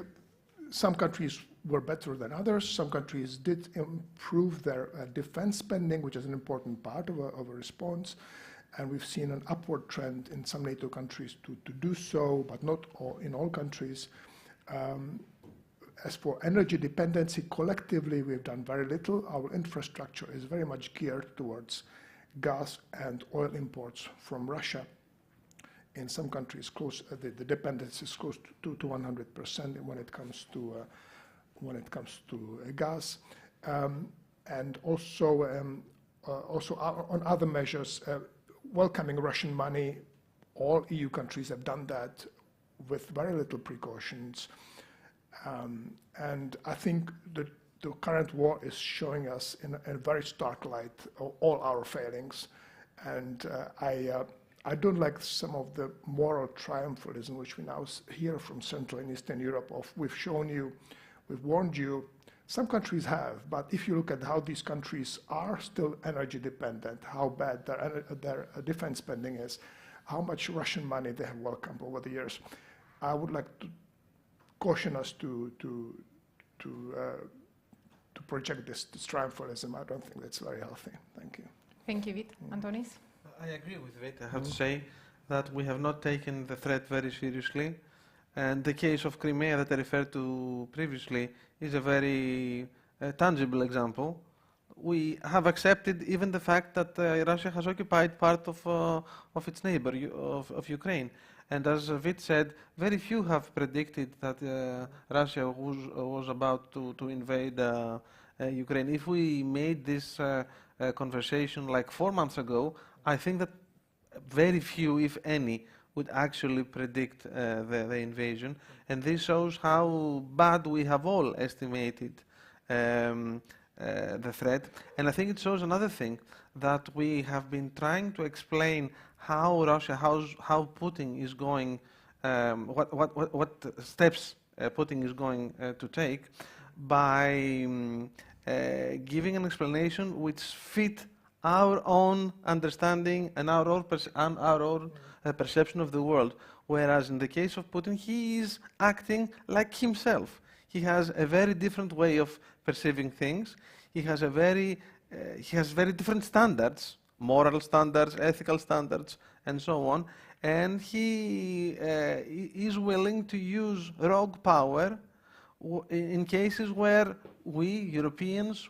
some countries were better than others. Some countries did improve their defense spending, which is an important part of a response. And we've seen an upward trend in some NATO countries to do so, but not in all countries. As for energy dependency, collectively we've done very little. Our infrastructure is very much geared towards gas and oil imports from Russia. In some countries, the dependence is close to 100% when it comes to gas, and also on other measures. Welcoming Russian money, all EU countries have done that with very little precautions. And I think the current war is showing us in a very stark light all our failings. And I don't like some of the moral triumphalism which we now hear from Central and Eastern Europe of we've shown you, we've warned you. Some countries have, but if you look at how these countries are still energy dependent, how bad their defense spending is, how much Russian money they have welcomed over the years, I would like to caution us to project this triumphalism. I don't think that's very healthy. Thank you. Thank you, Vit. Antonis? I agree with Vit. I have to say that we have not taken the threat very seriously. And the case of Crimea that I referred to previously is a very tangible example. We have accepted even the fact that Russia has occupied part of its neighbor, of Ukraine. And as Vit said, very few have predicted that Russia was about to invade Ukraine. If we made this conversation like 4 months ago, I think that very few, if any, would actually predict the invasion. And this shows how bad we have all estimated the threat. And I think it shows another thing, that we have been trying to explain how Russia, how Putin is going, what steps Putin is going to take by giving an explanation which fit our own understanding and our own perception of the world. Whereas in the case of Putin, he is acting like himself. He has a very different way of perceiving things. He has very different standards, moral standards, ethical standards, and so on. And he is willing to use rogue power in cases where we, Europeans,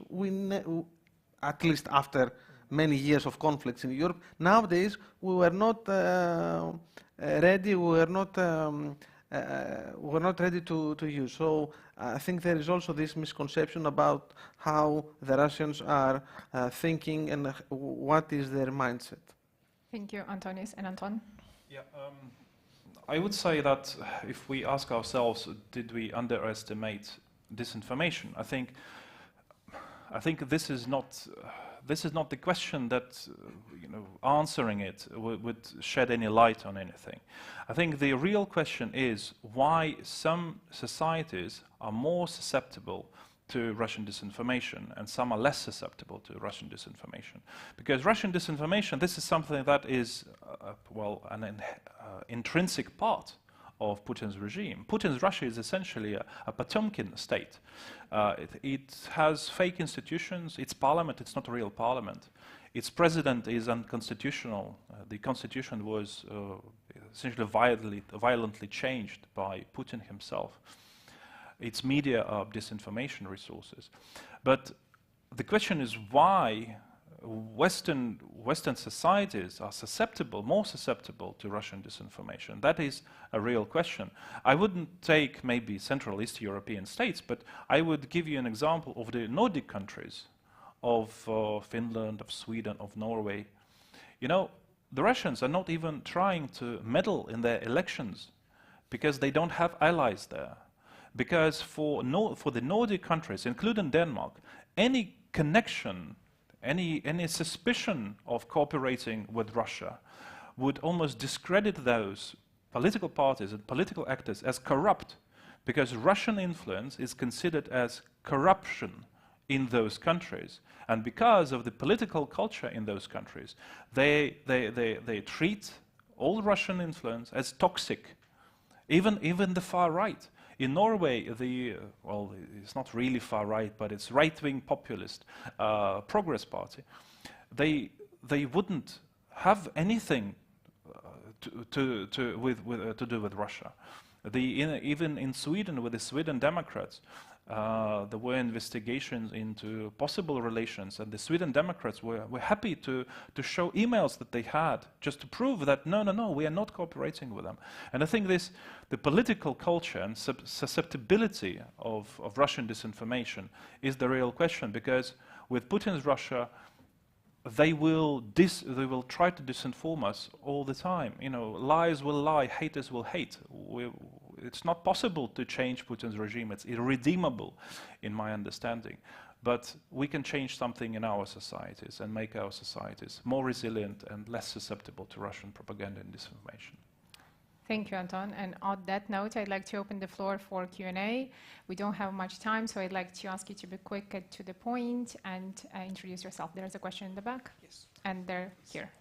at least after many years of conflicts in Europe, nowadays we were not ready. We were not ready to use. So I think there is also this misconception about how the Russians are thinking and what is their mindset. Thank you, Antonis. And Anton? Yeah, I would say that if we ask ourselves, did we underestimate disinformation? I think this is not the question that answering it would shed any light on anything. I think the real question is why some societies are more susceptible to Russian disinformation and some are less susceptible to Russian disinformation. Because Russian disinformation, this is something that is an intrinsic part of Putin's regime. Putin's Russia is essentially a Potemkin state. It has fake institutions. Its parliament, it's not a real parliament. Its president is unconstitutional. The constitution was essentially violently changed by Putin himself. Its media are disinformation resources. But the question is why Western societies are more susceptible to Russian disinformation. That is a real question. I wouldn't take maybe Central East European states, but I would give you an example of the Nordic countries, of Finland, of Sweden, of Norway. You know, the Russians are not even trying to meddle in their elections because they don't have allies there. Because for the Nordic countries, including Denmark, any connection, any suspicion of cooperating with Russia would almost discredit those political parties and political actors as corrupt, because Russian influence is considered as corruption in those countries. And because of the political culture in those countries, they treat all Russian influence as toxic, even the far right. In Norway, well, it's not really far right, but it's right-wing populist Progress Party. They wouldn't have anything to do with Russia. Even in Sweden, with the Sweden Democrats, there were investigations into possible relations, and the Sweden Democrats were happy to show emails that they had just to prove that no, we are not cooperating with them. And I think the political culture and susceptibility of Russian disinformation is the real question, because with Putin's Russia, they will try to disinform us all the time. You know, lies will lie, haters will hate. It's not possible to change Putin's regime. It's irredeemable, in my understanding. But we can change something in our societies and make our societies more resilient and less susceptible to Russian propaganda and disinformation. Thank you, Anton. And on that note, I'd like to open the floor for Q&A. We don't have much time, so I'd like to ask you to be quick and to the point and introduce yourself. There's a question in the back. Yes. And they're here.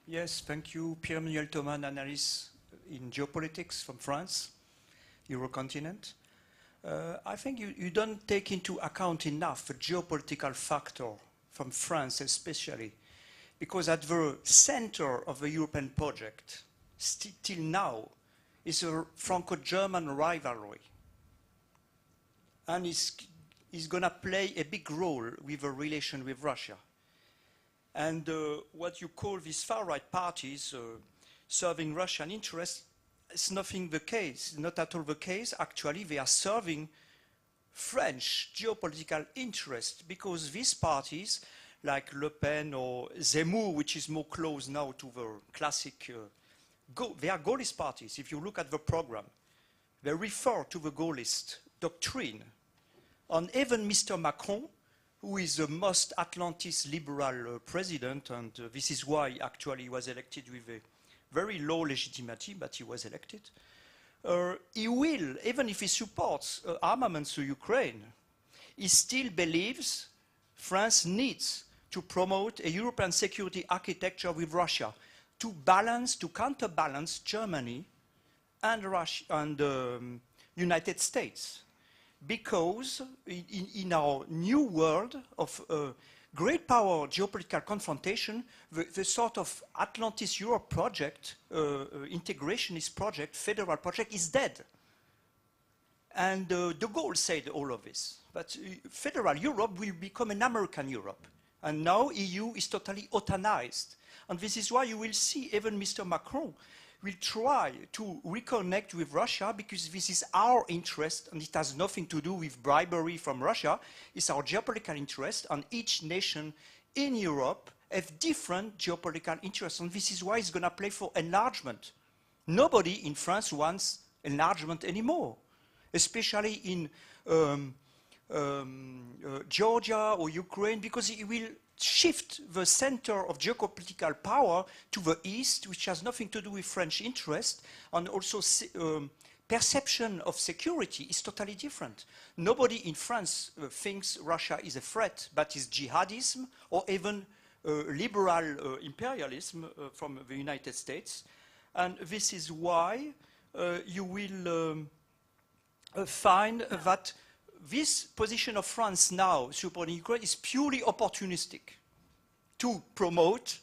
Yes, thank you. Pierre-Emmanuel Thomas, analyst in Geopolitics from France, Eurocontinent. I think you don't take into account enough the geopolitical factor from France especially, because at the center of the European project, till now, is a Franco-German rivalry. And is going to play a big role with the relation with Russia. And what you call these far-right parties serving Russian interests is nothing the case, not at all the case. Actually, they are serving French geopolitical interests, because these parties, like Le Pen or Zemmour, which is more close now to the classic they are Gaullist parties. If you look at the program, they refer to the Gaullist doctrine. And even Mr. Macron, who is the most Atlantist liberal president, and this is why actually he was elected with a very low legitimacy, but he was elected. He will, even if he supports armaments to Ukraine, he still believes France needs to promote a European security architecture with Russia, to counterbalance Germany and Russia and United States. Because in our new world of great power geopolitical confrontation, the sort of Atlantis Europe project, integrationist project, federal project is dead. And de Gaulle said all of this. But federal Europe will become an American Europe. And now EU is totally ottanized. And this is why you will see even Mr. Macron will try to reconnect with Russia, because this is our interest and it has nothing to do with bribery from Russia. It's our geopolitical interest, and each nation in Europe have different geopolitical interests, and this is why it's going to play for enlargement. Nobody in France wants enlargement anymore, especially in Georgia or Ukraine, because it will shift the center of geopolitical power to the east, which has nothing to do with French interest, and also perception of security is totally different. Nobody in France thinks Russia is a threat, but is jihadism or even liberal imperialism from the United States. And this is why you will find that this position of France now, supporting Ukraine, is purely opportunistic to promote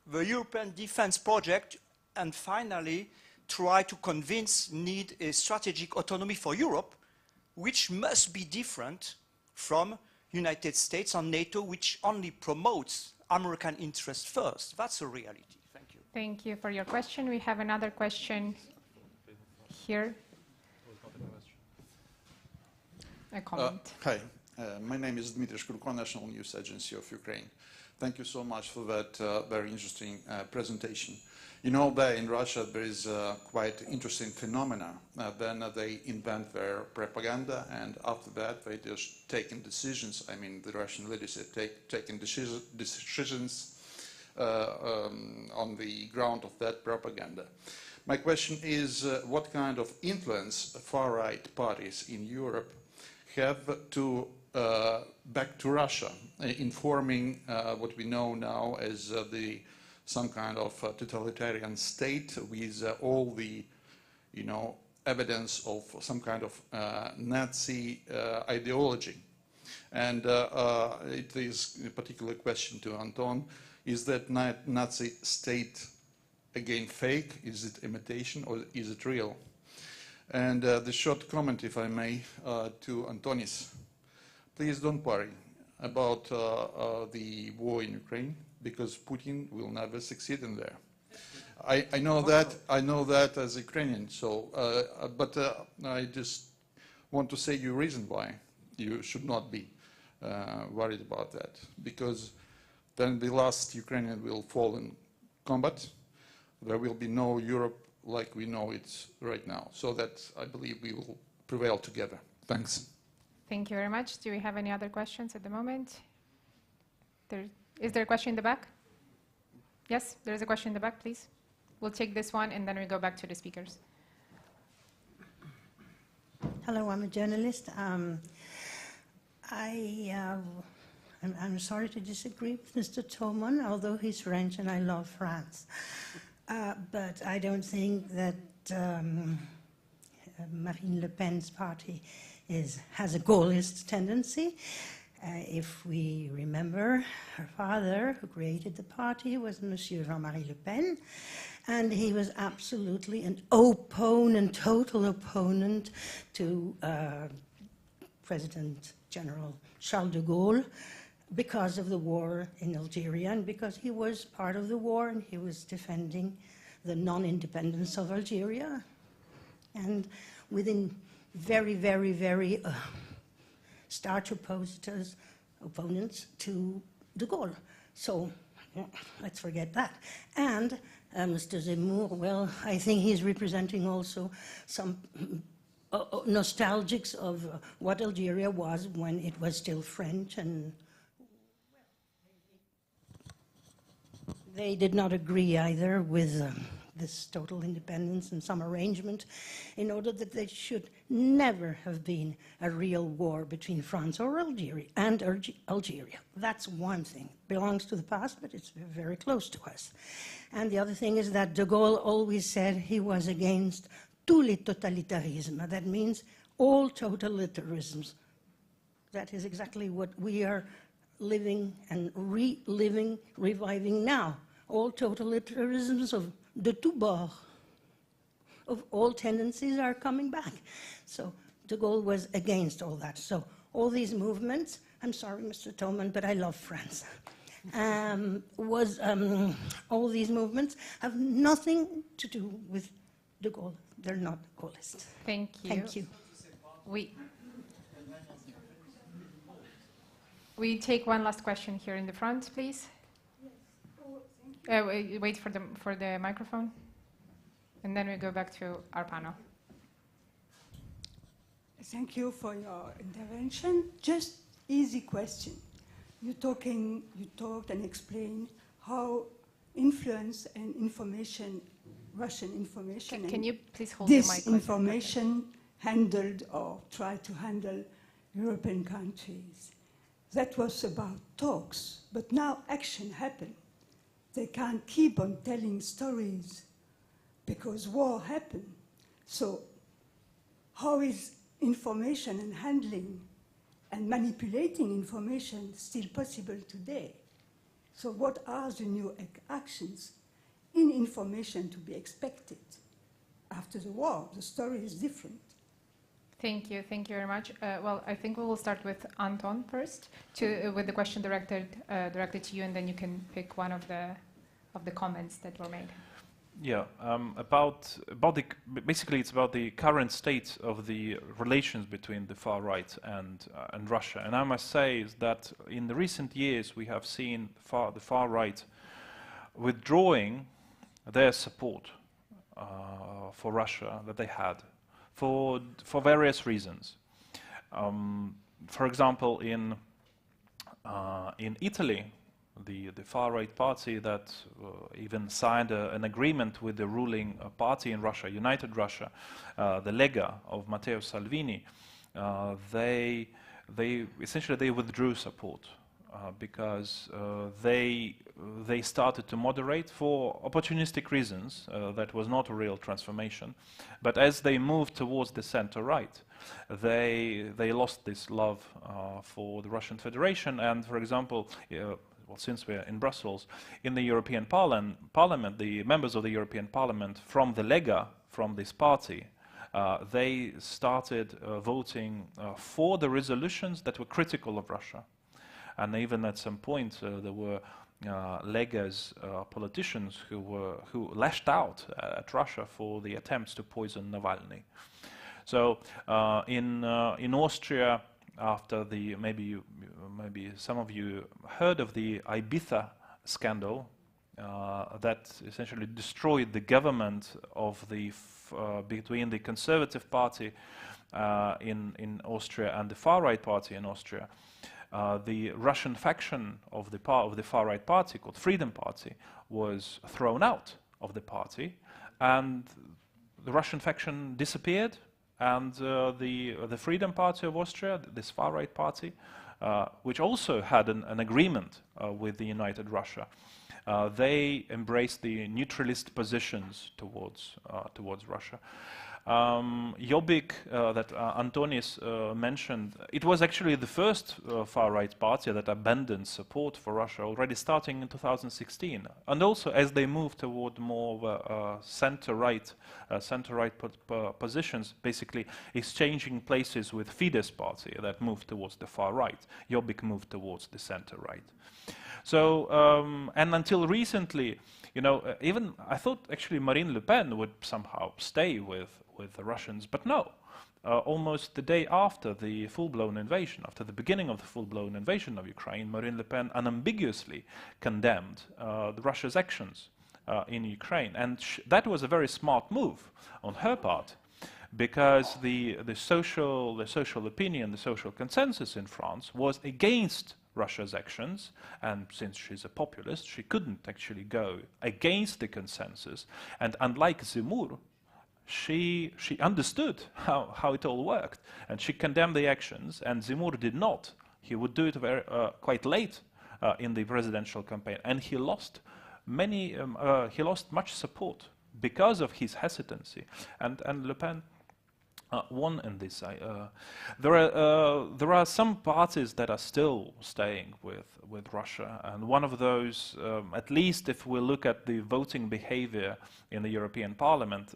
the European defense project and finally try to convince need a strategic autonomy for Europe, which must be different from United States and NATO, which only promotes American interests first. That's a reality. Thank you. Thank you for your question. We have another question here. A comment. Hi, my name is Dmitry Shkurko, National News Agency of Ukraine. Thank you so much for that very interesting presentation. You know that in Russia there is quite interesting phenomena. Then they invent their propaganda, and after that they just taking decisions. I mean, the Russian leadership taking decisions on the ground of that propaganda. My question is, what kind of influence far-right parties in Europe have to back to Russia, informing what we know now as some kind of totalitarian state with all the, evidence of some kind of Nazi ideology. And it is a particular question to Anton: is that Nazi state again fake? Is it imitation, or is it real? And the short comment, if I may, to Antonis. Please don't worry about the war in Ukraine, because Putin will never succeed in there. I know that as a Ukrainian. So, but I just want to say you reason why you should not be worried about that, because then the last Ukrainian will fall in combat. There will be no Europe like we know it right now. So that I believe we will prevail together. Thanks. Thank you very much. Do we have any other questions at the moment? Is there a question in the back? Yes, there is a question in the back, please. We'll take this one and then we go back to the speakers. Hello, I'm a journalist. I'm sorry to disagree with Mr. Thoman, although he's French and I love France. But I don't think that Marine Le Pen's party has a Gaullist tendency. If we remember, her father, who created the party, was Monsieur Jean-Marie Le Pen, and he was absolutely an opponent, total opponent to President General Charles de Gaulle, because of the war in Algeria, and because he was part of the war and he was defending the non-independence of Algeria. And within very, very, very starch opponents to de Gaulle. So let's forget that. And Mr. Zemmour, well, I think he's representing also some nostalgics of what Algeria was when it was still French, and they did not agree either with this total independence and some arrangement in order that there should never have been a real war between France or Algeria and Algeria. That's one thing. It belongs to the past, but it's very close to us. And the other thing is that de Gaulle always said he was against tous les totalitarismes. That means all totalitarisms. That is exactly what we are living and reliving, reviving now. All totalitarisms of de tous bords, of all tendencies, are coming back. So de Gaulle was against all that. So all these movements, I'm sorry, Mr. Thoman, but I love France, all these movements have nothing to do with de Gaulle. They're not Gaullist. Thank you. Thank you. We take one last question here in the front, please. Wait for the microphone, and then we go back to our panel. Thank you for your intervention. Just easy question. You talked and explained how influence and information, Russian information, can you please hold the mic? Disinformation handled or tried to handle European countries. That was about talks, but now action happened. They can't keep on telling stories because war happened. So how is information and handling and manipulating information still possible today? So what are the new actions in information to be expected after the war? The story is different. Thank you very much. Well, I think we will start with Anton first, with the question directed to you, and then you can pick one of the comments that were made. Yeah, basically it's about the current state of the relations between the far right and Russia. And I must say is that in the recent years we have seen the far right withdrawing their support for Russia that they had for various reasons. For example, in Italy, the far-right party that even signed an agreement with the ruling party in Russia, United Russia, the Lega of Matteo Salvini, they essentially withdrew support because they started to moderate for opportunistic reasons. That was not a real transformation, but as they moved towards the center-right, they lost this love for the Russian Federation. And for example, well, since we're in Brussels, in the European Parliament, the members of the European Parliament from the Lega, from this party, they started voting for the resolutions that were critical of Russia. And even at some point, there were Lega's politicians who lashed out at Russia for the attempts to poison Navalny. So in Austria, after the maybe some of you heard of the Ibiza scandal that essentially destroyed the government of the between the Conservative Party in Austria and the far-right party in Austria. The Russian faction of the far-right party, called Freedom Party, was thrown out of the party, and the Russian faction disappeared, and the Freedom Party of Austria, this far-right party, which also had an agreement with the United Russia, they embraced the neutralist positions towards Russia. Jobbik, that Antonis mentioned, it was actually the first far-right party that abandoned support for Russia already starting in 2016. And also as they moved toward more center-right positions, basically exchanging places with Fidesz party that moved towards the far-right. Jobbik moved towards the center-right. So, and until recently, you know, even I thought actually Marine Le Pen would somehow stay with the Russians, but no. Almost the day after the full-blown invasion, after the beginning of the full-blown invasion of Ukraine, Marine Le Pen unambiguously condemned Russia's actions in Ukraine. And that was a very smart move on her part, because the social opinion, the social consensus in France was against Russia's actions, and since she's a populist, she couldn't actually go against the consensus. And unlike Zemmour, she understood how it all worked, and she condemned the actions, and Zemmour did not. He would do it quite late in the presidential campaign, and he lost much support because of his hesitancy. And Le Pen won in this. There are some parties that are still staying with Russia, and one of those, at least if we look at the voting behavior in the European Parliament,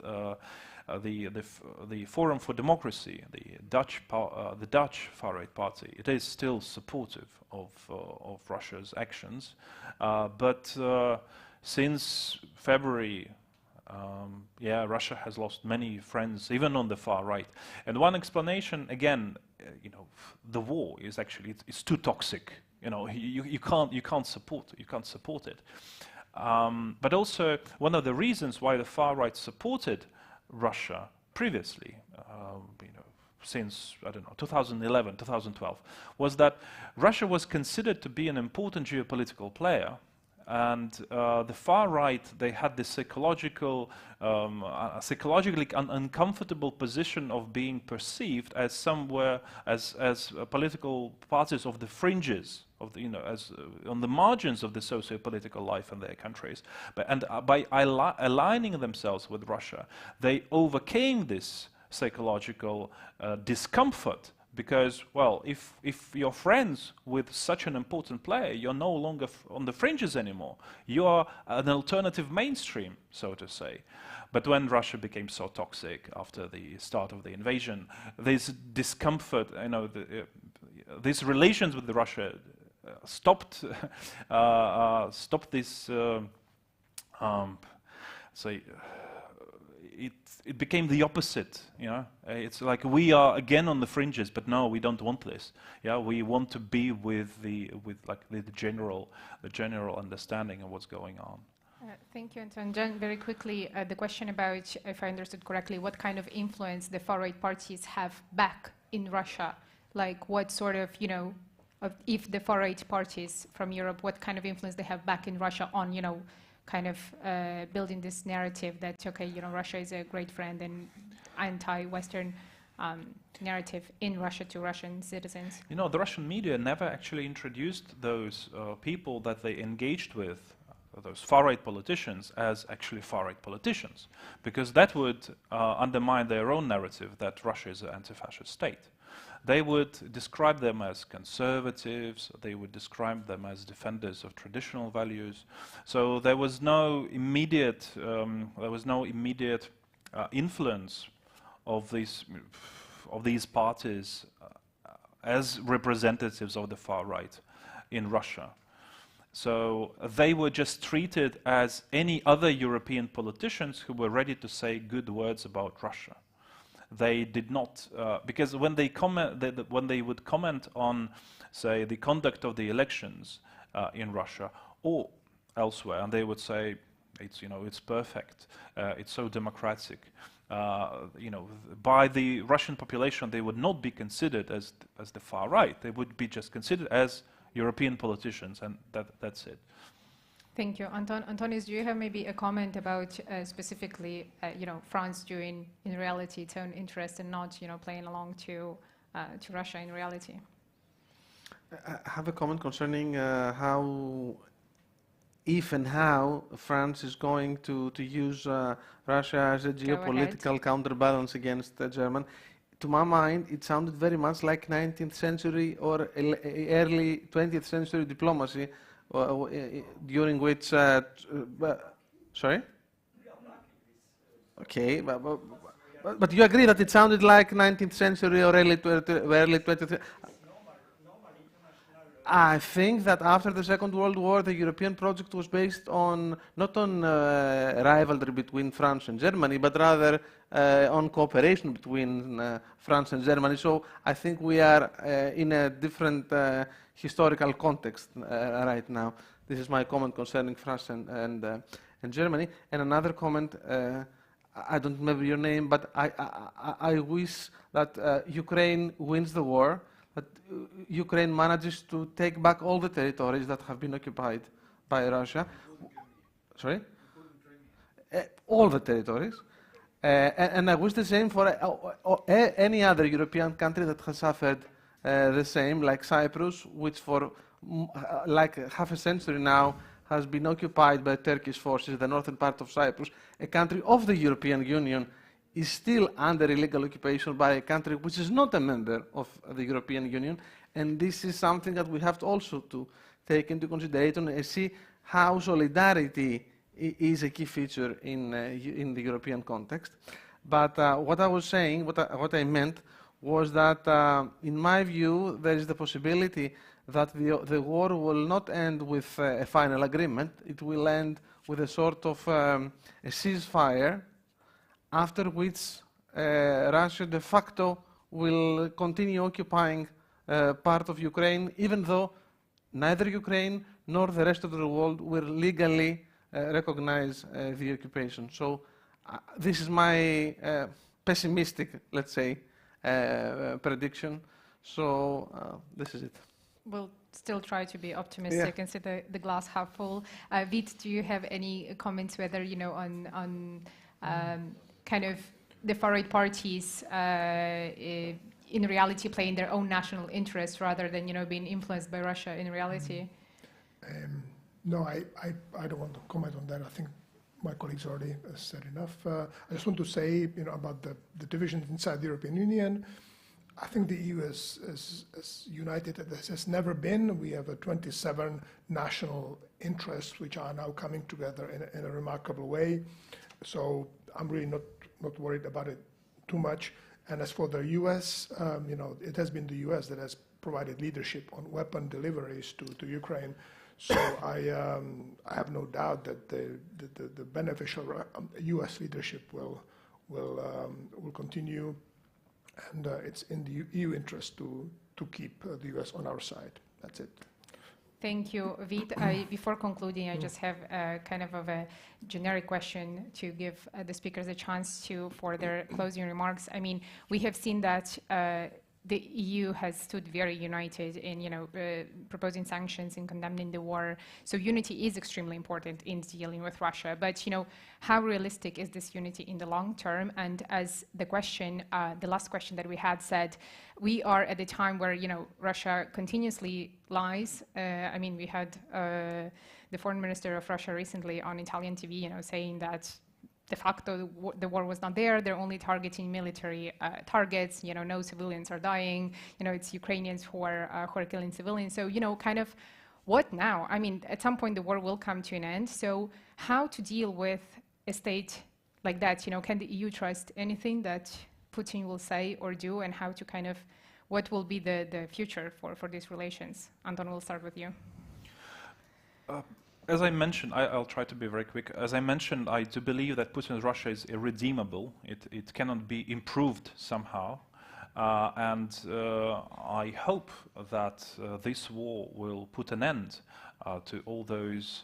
the Forum for Democracy, the Dutch far-right party, it is still supportive of Russia's actions, but since February. Yeah, Russia has lost many friends, even on the far right. And one explanation, again, you know, the war is actually it's too toxic. You know, you can't support it. But also one of the reasons why the far right supported Russia previously, you know, since I don't know 2011, 2012, was that Russia was considered to be an important geopolitical player. And the far right, they had this psychologically uncomfortable position of being perceived as somewhere as political parties of the fringes of the, as on the margins of the socio-political life in their countries. But by aligning themselves with Russia, they overcame this psychological discomfort. Because, well, if you're friends with such an important player, you're no longer on the fringes anymore. You are an alternative mainstream, so to say. But when Russia became so toxic after the start of the invasion, this discomfort, these relations with Russia stopped this, it became the opposite, It's like we are again on the fringes, but no, we don't want this. Yeah, we want to be with the general understanding of what's going on. Thank you, Anton. John, very quickly, the question about, if I understood correctly, what kind of influence the far-right parties have back in Russia? Like what sort of, if the far-right parties from Europe, what kind of influence they have back in Russia on, kind of building this narrative that, okay, Russia is a great friend and anti-Western narrative in Russia to Russian citizens? The Russian media never actually introduced those people that they engaged with, those far-right politicians, as actually far-right politicians, because that would undermine their own narrative that Russia is an anti-fascist state. They would describe them as conservatives, they would describe them as defenders of traditional values. So there was no immediate, influence of these parties as representatives of the far right in Russia. So they were just treated as any other European politicians who were ready to say good words about Russia. They did not, because when they would comment on, say, the conduct of the elections in Russia or elsewhere, and they would say, it's perfect, it's so democratic. By the Russian population, they would not be considered as the far right. They would be just considered as European politicians, and that's it. Thank you. Antonius, do you have maybe a comment about specifically, France doing in reality its own interest and not, playing along to Russia in reality? I have a comment concerning if and how France is going to use Russia as a geopolitical counterbalance against Germany. To my mind, it sounded very much like 19th century or early 20th century diplomacy, during which, sorry? Okay, but you agree that it sounded like 19th century or early 20th? I think that after the Second World War, the European project was based on not on rivalry between France and Germany, but rather on cooperation between France and Germany. So I think we are in a different historical context right now. This is my comment concerning France and Germany. And another comment, I don't remember your name, but I wish that Ukraine wins the war, that Ukraine manages to take back all the territories that have been occupied by Russia. Sorry? All the territories. And I wish the same for any other European country that has suffered the same, like Cyprus, which for like half a century now has been occupied by Turkish forces, the northern part of Cyprus, a country of the European Union, is still under illegal occupation by a country which is not a member of the European Union. And this is something that we have to also to take into consideration and see how solidarity is a key feature in the European context. But what I was saying, what I meant, was that in my view, there is the possibility that the war will not end with a final agreement. It will end with a sort of a ceasefire, after which Russia de facto will continue occupying part of Ukraine, even though neither Ukraine nor the rest of the world will legally recognize the occupation. So this is my pessimistic, let's say, prediction. So this is it. We'll still try to be optimistic and see the glass half full. Vit, do you have any comments whether, you know, on kind of the far-right parties in reality playing their own national interests rather than, you know, being influenced by Russia in reality? No, I don't want to comment on that. I think my colleagues already said enough. I just want to say, you know, about the divisions inside the European Union. I think the EU is as united as it has never been. We have 27 national interests which are now coming together in a remarkable way. So I'm really not worried about it too much. And as for the US, you know, it has been the US that has provided leadership on weapon deliveries to Ukraine. So I have no doubt that the beneficial US leadership will continue. And it's in the EU interest to keep the US on our side. That's it. Thank you, Vit. Before concluding, I just have kind of a generic question to give the speakers a chance for their closing remarks. I mean, we have seen that the EU has stood very united in, you know, proposing sanctions and condemning the war. So unity is extremely important in dealing with Russia. But, you know, how realistic is this unity in the long term? And as the question, the last question that we had said, we are at a time where, you know, Russia continuously lies. I mean, we had the foreign minister of Russia recently on Italian TV, you know, saying that de facto the war was not there. They're only targeting military targets. You know, no civilians are dying. You know, it's Ukrainians who are killing civilians. So, you know, kind of what now? I mean, at some point the war will come to an end. So how to deal with a state like that? You know, can the EU trust anything that Putin will say or do, and how to kind of, what will be the future for these relations? Anton, we'll start with you. As I mentioned, I'll try to be very quick. As I mentioned, I do believe that Putin's Russia is irredeemable. It cannot be improved somehow. And I hope that this war will put an end to all those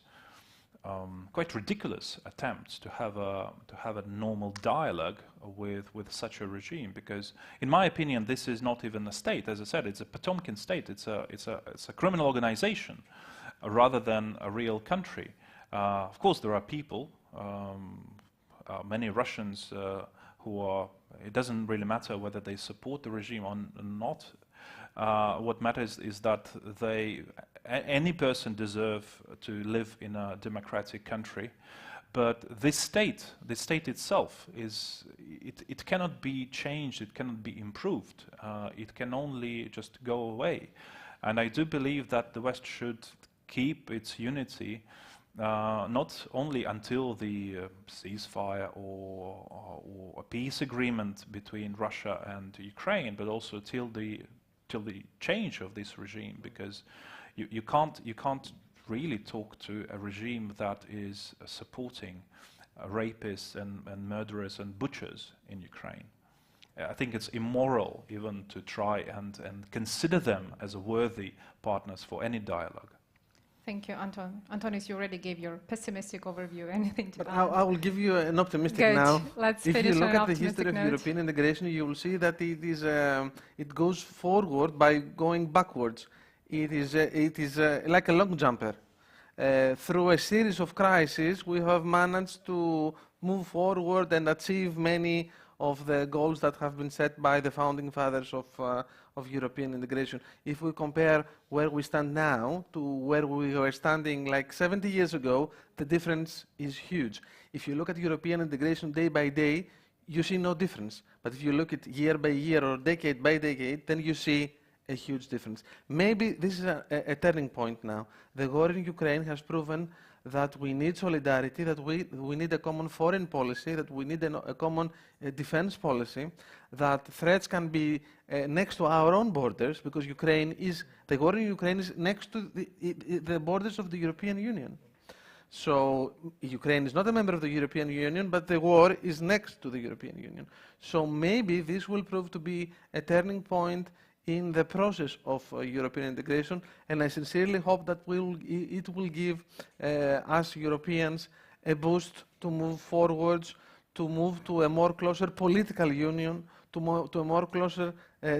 quite ridiculous attempts to have a normal dialogue with such a regime. Because, in my opinion, this is not even a state. As I said, it's a Potemkin state. It's a criminal organization, rather than a real country. Of course, there are people, many Russians who are, it doesn't really matter whether they support the regime or not. What matters is that any person deserves to live in a democratic country. But this state itself, it cannot be changed, it cannot be improved. It can only just go away. And I do believe that the West should keep its unity, not only until the ceasefire or a peace agreement between Russia and Ukraine, but also till the change of this regime, because you can't really talk to a regime that is supporting rapists and murderers and butchers in Ukraine. I think it's immoral even to try and consider them as worthy partners for any dialogue. Thank you, Anton. Antonis, you already gave your pessimistic overview. Anything to add? I will give you an optimistic Good. now. Let's if finish you look on an at the history of European integration, you will see that it goes forward by going backwards. It is like a long jumper. Through a series of crises, we have managed to move forward and achieve many of the goals that have been set by the founding fathers of European integration. If we compare where we stand now to where we were standing like 70 years ago, the difference is huge. If you look at European integration day by day, you see no difference. But if you look at year by year or decade by decade, then you see a huge difference. Maybe this is a turning point now. The war in Ukraine has proven that we need solidarity, that we need a common foreign policy, that we need a common defense policy, that threats can be next to our own borders, because the war in Ukraine is next to the borders of the European Union. So Ukraine is not a member of the European Union, but the war is next to the European Union. So maybe this will prove to be a turning point in the process of European integration, and I sincerely hope that it will give us Europeans a boost to move forwards, to move to a more closer political union, to a more closer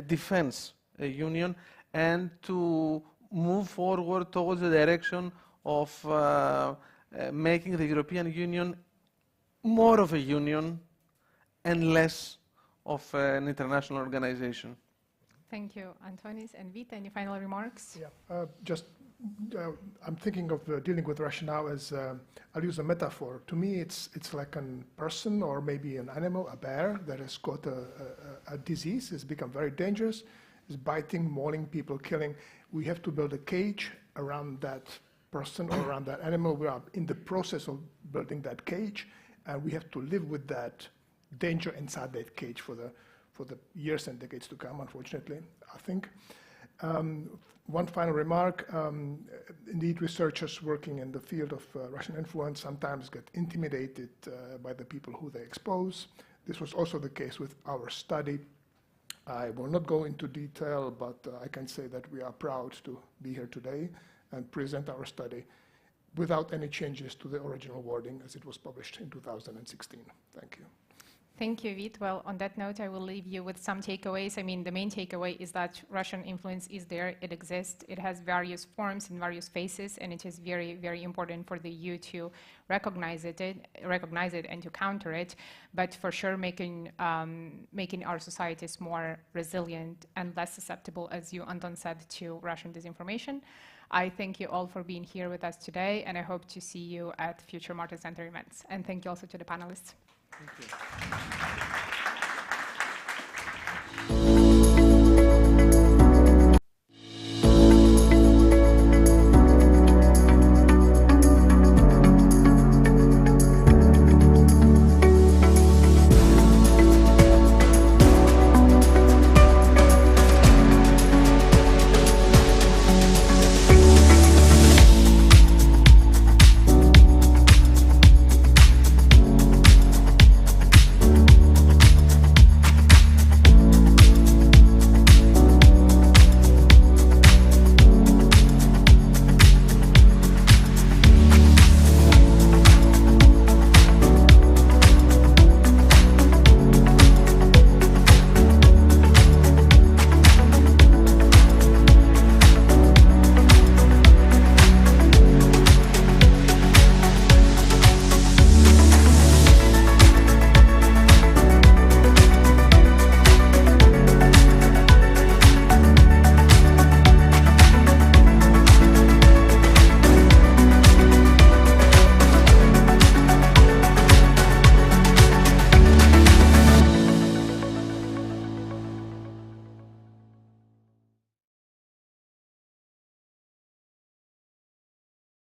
defense union, and to move forward towards the direction of making the European Union more of a union and less of an international organization. Thank you, Antonis. And Vita, any final remarks? Yeah, I'm thinking of dealing with Russia now as, I'll use a metaphor. To me, it's like a person or maybe an animal, a bear, that has got a disease, has become very dangerous, is biting, mauling people, killing. We have to build a cage around that person or around that animal. We are in the process of building that cage, and we have to live with that danger inside that cage for the years and decades to come, unfortunately, I think. One final remark, indeed researchers working in the field of Russian influence sometimes get intimidated by the people who they expose. This was also the case with our study. I will not go into detail, but I can say that we are proud to be here today and present our study without any changes to the original wording as it was published in 2016. Thank you. Thank you, Vit. Well, on that note, I will leave you with some takeaways. I mean, the main takeaway is that Russian influence is there, it exists, it has various forms and various faces, and it is very, very important for the EU to recognize it and to counter it, but for sure making our societies more resilient and less susceptible, as you, Anton, said, to Russian disinformation. I thank you all for being here with us today, and I hope to see you at future Martin Center events. And thank you also to the panelists. Thank you.